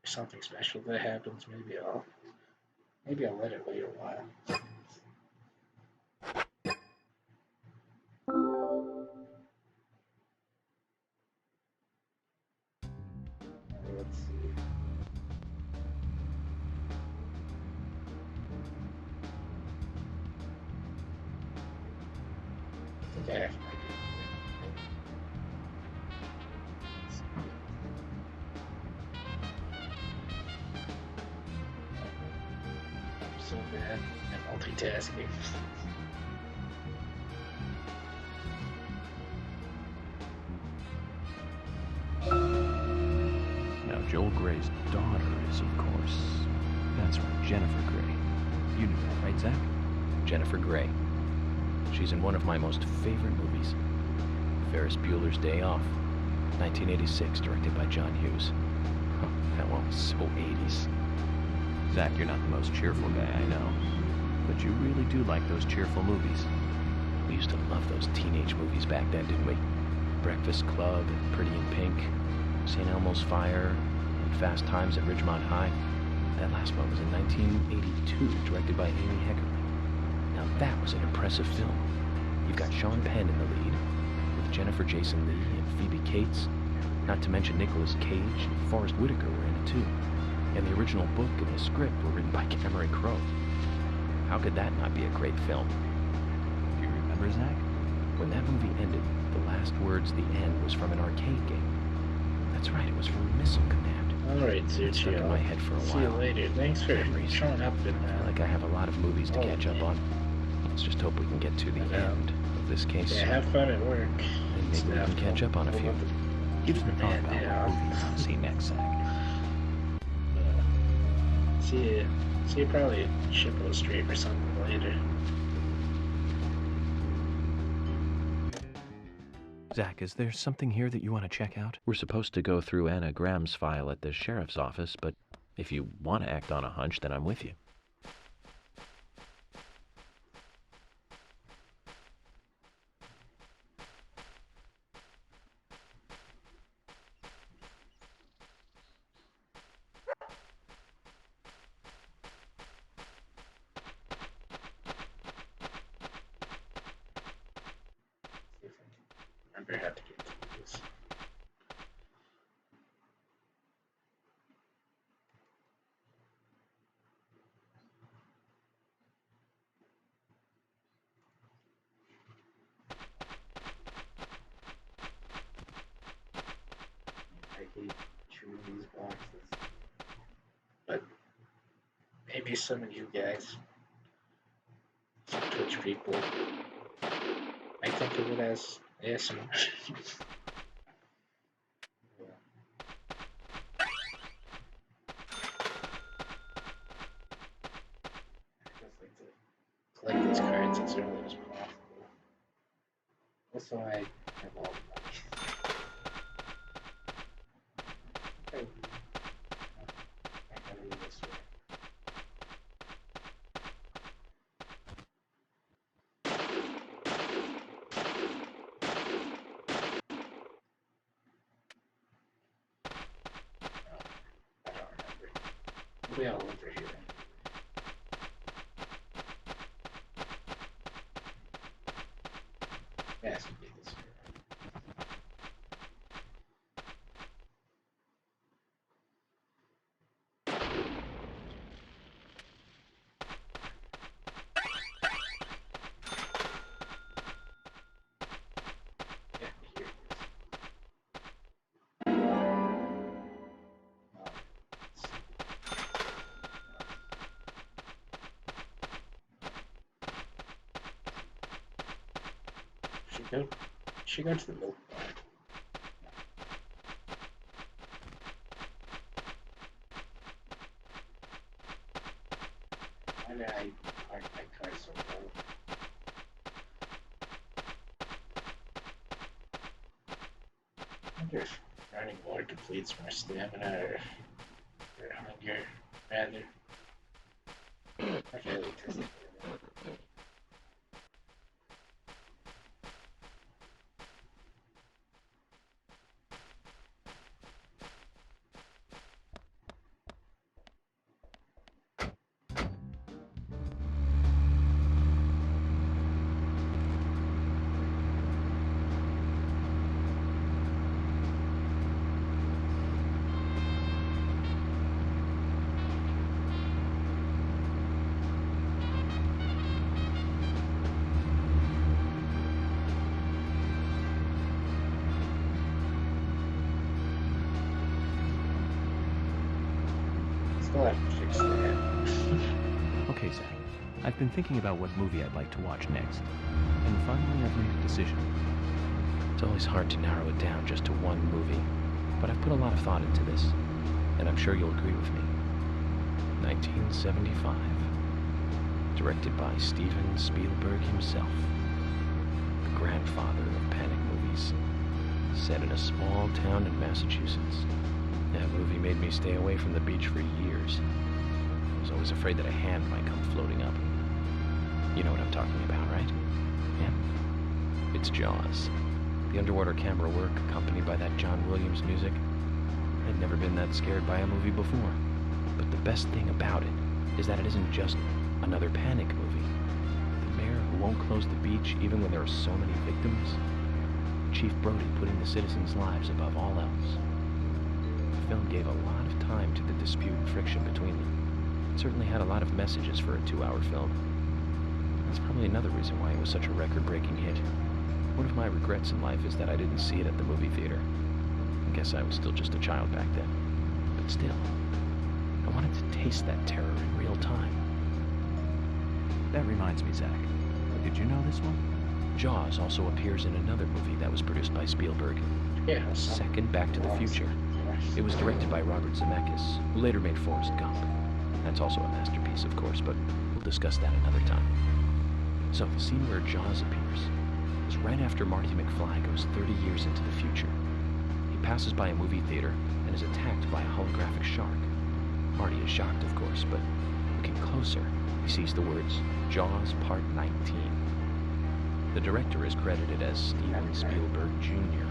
something special that happens, maybe I'll let it wait a while. Let's see. I think I have my I'm so bad at multitasking. Now, Joel Gray's daughter is, of course, that's right, Jennifer Gray. You knew that, right, Zach? Jennifer Gray. She's in one of my most favorite movies, Ferris Bueller's Day Off, 1986, directed by John Hughes. Huh, that one was so 80s. Zach, you're not the most cheerful guy I know, but you really do like those cheerful movies. We used to love those teenage movies back then, didn't we? Breakfast Club and Pretty in Pink, St. Elmo's Fire, and Fast Times at Ridgemont High. That last one was in 1982, directed by Amy Heckerling. Now that was an impressive film. You've got Sean Penn in the lead, with Jennifer Jason Leigh and Phoebe Cates, not to mention Nicolas Cage and Forrest Whitaker were in it too. And the original book and the script were written by Cameron Crowe. How could that not be a great film? Do you remember, Zach? When that movie ended, the last words, the end, was from an arcade game. That's right, it was from Missile Command. Alright, It stuck in my head for a see you while. later. Thanks for Memories. showing up and I feel like I have a lot of movies to Oh, catch up yeah. on. Let's just hope we can get to the end of this case yeah, soon. have fun at work. And maybe we can catch up on a few. Give some thought about what movies to see next, Zach. See you probably at Shippo Street or something later. Zach, is there something here that you want to check out? We're supposed to go through Anna Graham's file at the sheriff's office, but if you want to act on a hunch, then I'm with you. See if I can remember how to get to this. maybe some of you guys, some Twitch people, I think of it as ASMR. Just like to collect these cards as early as possible. Also, I have all the money. I gotta do this way. I don't remember. We'll be all over here. It has to be this way. Yeah, here it is. Should go to the milk bar. Why did I park my car so low? I wonder if running more depletes more stamina or hunger, rather. I can't really test it. Still have to fix that. Okay, Zach. I've been thinking about what movie I'd like to watch next. And finally, I've made a decision. It's always hard to narrow it down just to one movie, but I've put a lot of thought into this, and I'm sure you'll agree with me. 1975. Directed by Steven Spielberg himself. The grandfather of panic movies. Set in a small town in Massachusetts. That movie made me stay away from the beach for years. I was always afraid that a hand might come floating up. You know what I'm talking about, right? Yeah. It's Jaws. The underwater camera work accompanied by that John Williams music. I'd never been that scared by a movie before. But the best thing about it is that it isn't just another panic movie. The mayor who won't close the beach even when there are so many victims. Chief Brody putting the citizens' lives above all else. The film gave a lot of time to the dispute and friction between them. It certainly had a lot of messages for a 2-hour film. That's probably another reason why it was such a record-breaking hit. One of my regrets in life is that I didn't see it at the movie theater. I guess I was still just a child back then. But still, I wanted to taste that terror in real time. That reminds me, Zach. Did you know this one? Jaws also appears in another movie that was produced by Spielberg. Yeah. Second Back to the Future. It was directed by Robert Zemeckis, who later made Forrest Gump. That's also a masterpiece, of course, but we'll discuss that another time. So, the scene where Jaws appears is right after Marty McFly goes 30 years into the future. He passes by a movie theater and is attacked by a holographic shark. Marty is shocked, of course, but looking closer, he sees the words, Jaws Part 19. The director is credited as Steven Spielberg Jr.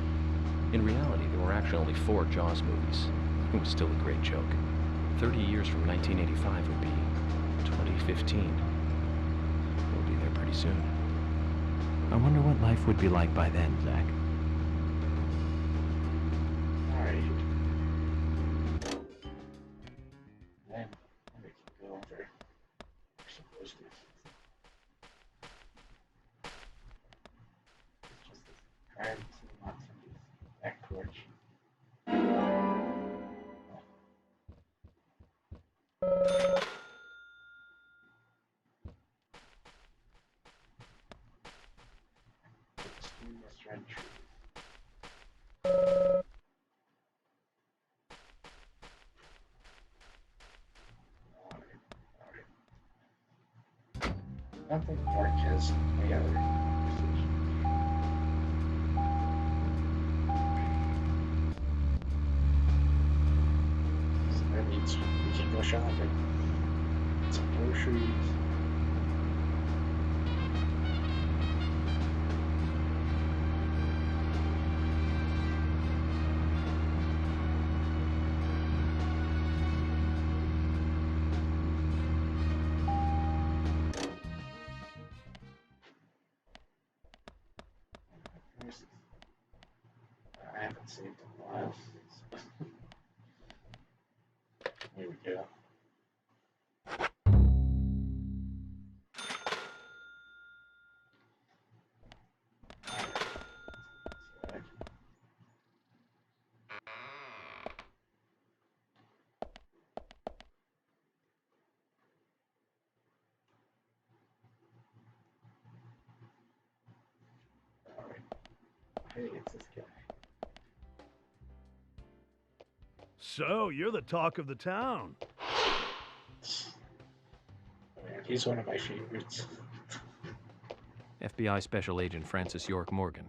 In reality, there were actually only 4 Jaws movies. It was still a great joke. 30 years from 1985 would be 2015. We'll be there pretty soon. I wonder what life would be like by then, Zach. Alright. Then we can go over some posters. It's just this card sitting on somebody's back porch. This red tree. I don't think York has any other conversation. So that means we can go shopping. Some groceries. I haven't saved in a while. Here we go. Alright. Hey, it's this guy. So, you're the talk of the town. Man, he's one of my favorites. FBI Special Agent Francis York Morgan.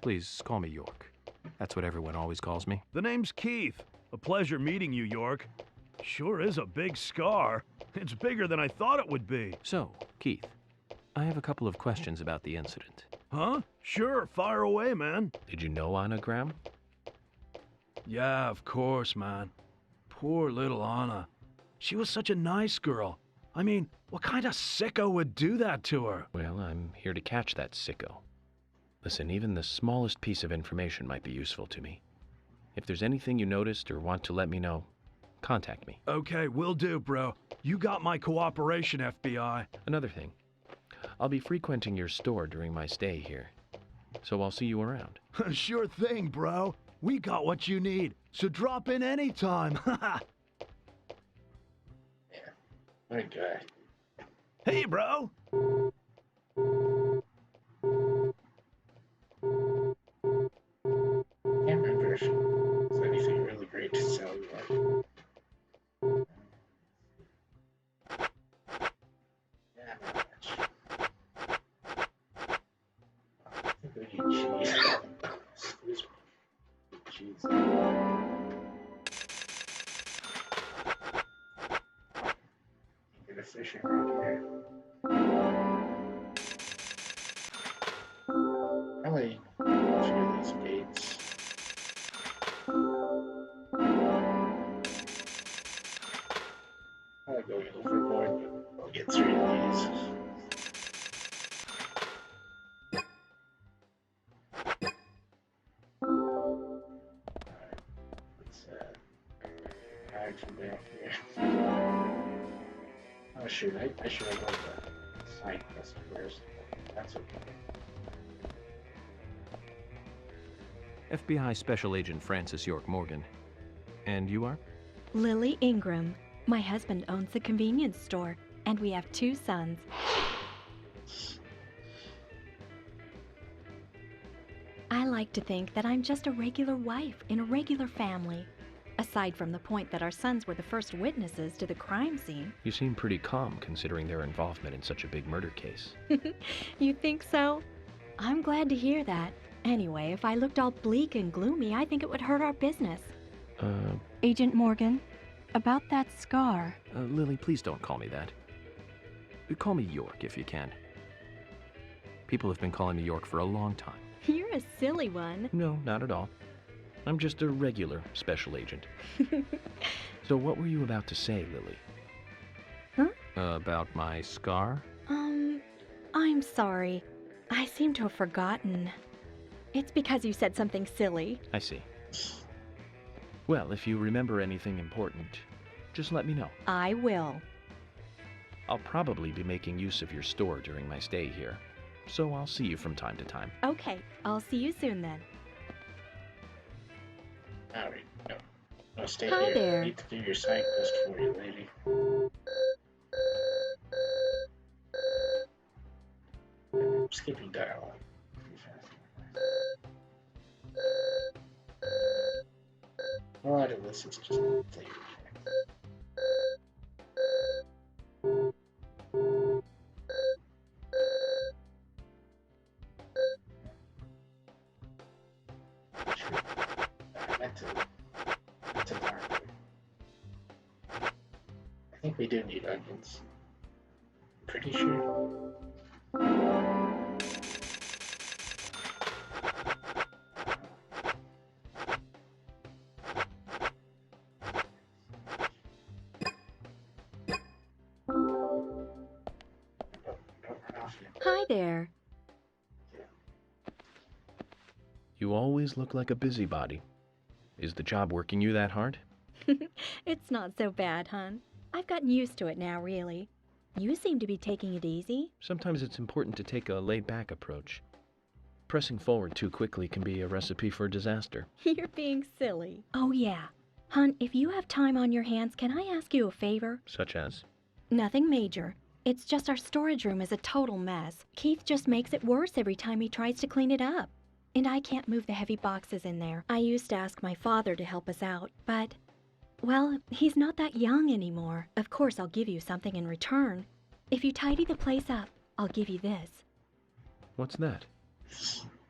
Please call me York. That's what everyone always calls me. The name's Keith. A pleasure meeting you, York. Sure is a big scar. It's bigger than I thought it would be. So, Keith, I have a couple of questions about the incident. Huh? Sure, fire away, man. Did you know Anna Graham? Yeah, of course, man. Poor little Anna. She was such a nice girl. I mean, what kind of sicko would do that to her? Well, I'm here to catch that sicko. Listen, even the smallest piece of information might be useful to me. If there's anything you noticed or want to let me know, contact me. Okay, will do, bro. You got my cooperation, FBI. Another thing, I'll be frequenting your store during my stay here, so I'll see you around. Sure thing, bro. We got what you need, so drop in anytime. Good guy. Hey, bro. Can't remember if there's anything really great to sell you on. Yeah, not much. I think we need cheese. Excuse me. Cheese. Get a fishing rod here. Probably a few of these baits. Probably going overboard, but we'll get through these. Alright, let's hide from back here. Oh shoot, I should have wrote the side quest first. That's okay. FBI Special Agent Francis York Morgan. And you are? Lily Ingram. My husband owns the convenience store, and we have 2 sons. I like to think that I'm just a regular wife in a regular family. Aside from the point that our sons were the first witnesses to the crime scene. You seem pretty calm considering their involvement in such a big murder case. You think so? I'm glad to hear that. Anyway, if I looked all bleak and gloomy, I think it would hurt our business. Agent Morgan, about that scar. Lily, please don't call me that. Call me York if you can. People have been calling me York for a long time. You're a silly one. No, not at all. I'm just a regular special agent. So what were you about to say, Lily? Huh? About my scar? I'm sorry. I seem to have forgotten. It's because you said something silly. I see. Well, if you remember anything important, just let me know. I will. I'll probably be making use of your store during my stay here, so I'll see you from time to time. Okay, I'll see you soon then. Alright, no, stay Hi here. there. I need to do your side quest for you, lady. I'm skipping dialogue. A lot of this is just flavor. I meant to mark. I think we do need onions. Pretty sure. Hi there. You always look like a busybody. Is the job working you that hard? It's not so bad, hon. I've gotten used to it now, really. You seem to be taking it easy. Sometimes it's important to take a laid-back approach. Pressing forward too quickly can be a recipe for disaster. You're being silly. Oh, yeah. Hon, if you have time on your hands, can I ask you a favor? Such as? Nothing major. It's just our storage room is a total mess. Keith just makes it worse every time he tries to clean it up. And I can't move the heavy boxes in there. I used to ask my father to help us out, but, well, he's not that young anymore. Of course, I'll give you something in return. If you tidy the place up, I'll give you this. What's that?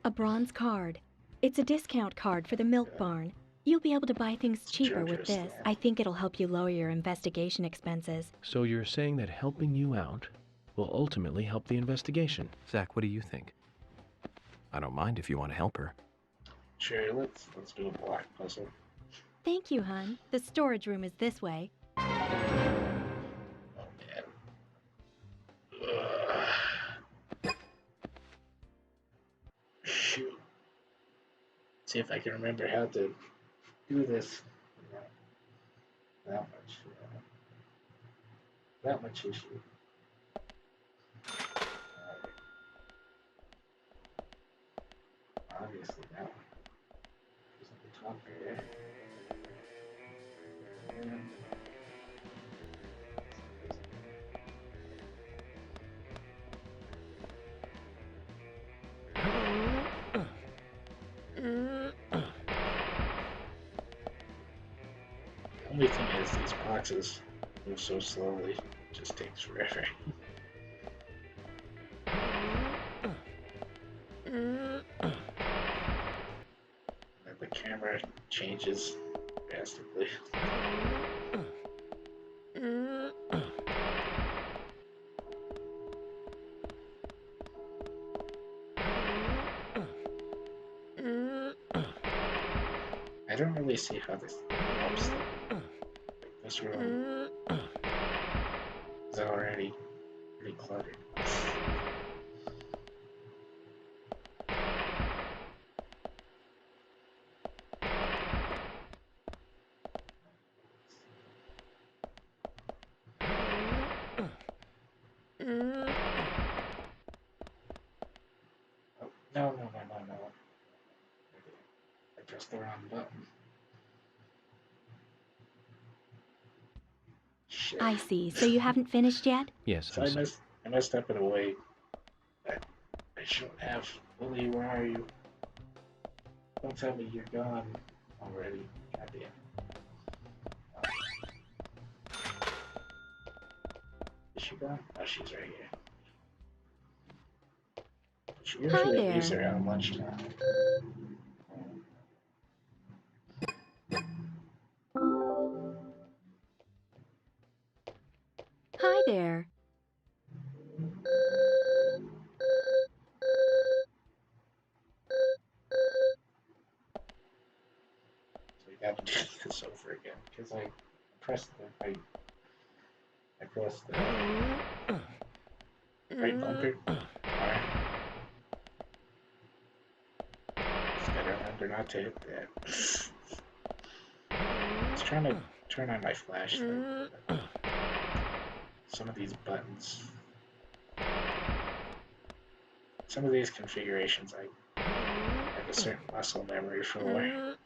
A bronze card. It's a discount card for the milk barn. You'll be able to buy things cheaper with this. I think it'll help you lower your investigation expenses. So you're saying that helping you out will ultimately help the investigation. Zach, what do you think? I don't mind if you want to help her. Sure, let's do a block puzzle. Thank you, hon. The storage room is this way. Oh man. Shoot. See if I can remember how to do this. That much issue. Obviously that one. Just at the top there. The only thing is these boxes move so slowly, it just takes forever. The camera changes drastically. I don't really see how this helps them. This room is already pretty cluttered. No. I pressed the wrong button. Shit. I see. So you haven't finished yet? Yes, So I messed up in a way that I shouldn't have. Lily, where are you? Don't tell me you're gone already. Goddamn. Is she gone? Oh, she's right here. She usually leaves around lunchtime. Hi there. So we gotta do this over again because I pressed the right bumper. Alright. Just gotta remember not to hit that. I was trying to turn on my flashlight. Some of these buttons. Some of these configurations I have a certain muscle memory for.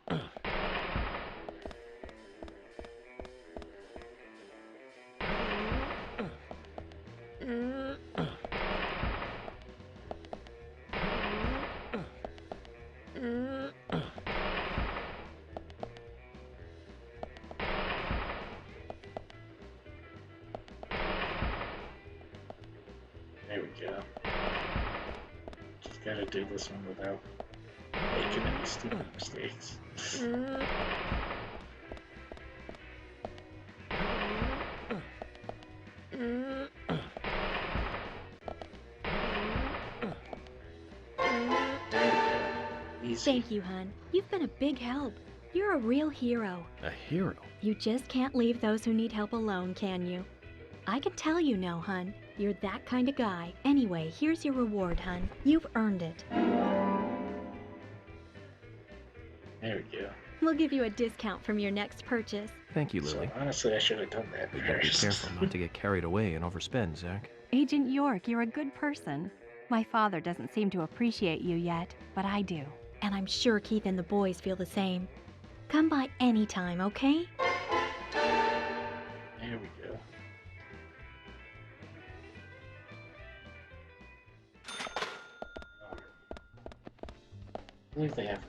Just gotta do this one without making any stupid mistakes. Easy. Thank you, hun. You've been a big help. You're a real hero. A hero? You just can't leave those who need help alone, can you? I can tell you know, hun. You're that kind of guy. Anyway, here's your reward, hun. You've earned it. There we go. We'll give you a discount from your next purchase. Thank you, So Lily. honestly, I should have done that You gotta be first. careful not to get carried away and overspend, Zach. Agent York, you're a good person. My father doesn't seem to appreciate you yet, but I do. And I'm sure Keith and the boys feel the same. Come by anytime, okay? There we go. I believe they have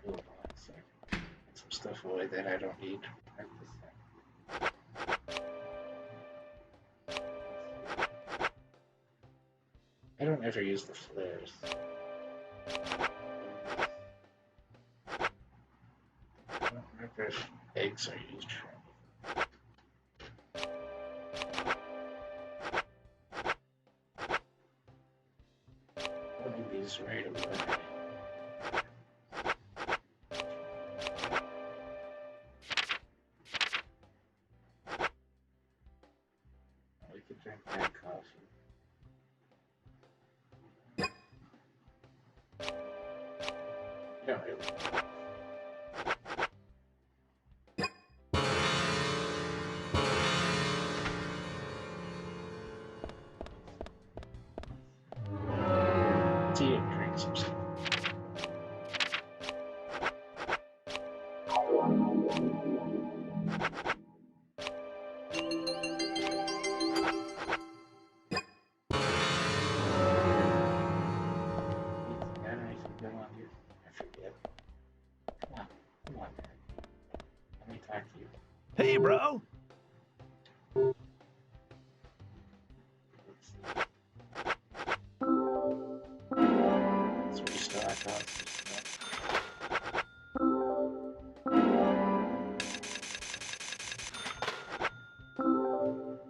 toolbox. So I can put some stuff away that I don't need. I don't ever use the flares. I don't remember if eggs are used for anything. I'll do these right away. We could drink that coffee. No, tea and drink some stuff. Hey, bro! So we still have to have some stuff.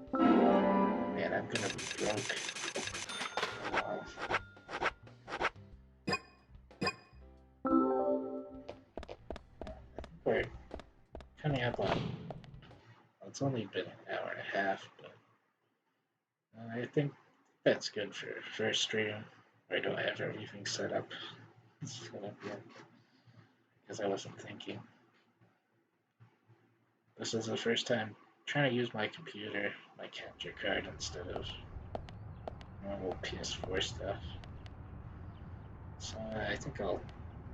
Man, I'm gonna be broke. We're coming up on. Well, it's only been an hour and a half, but I think that's good for first stream. I don't have everything set up yet because I wasn't thinking. This is the first time trying to use my computer, my capture card instead of normal PS4 stuff. So I think I'll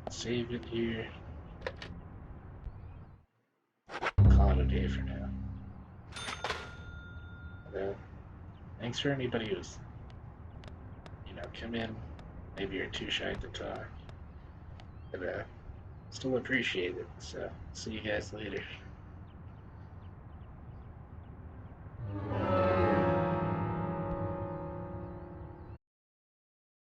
save it here. Call it a day for now. But, thanks for anybody who's, come in. Maybe you're too shy to talk. But still appreciate it. So see you guys later.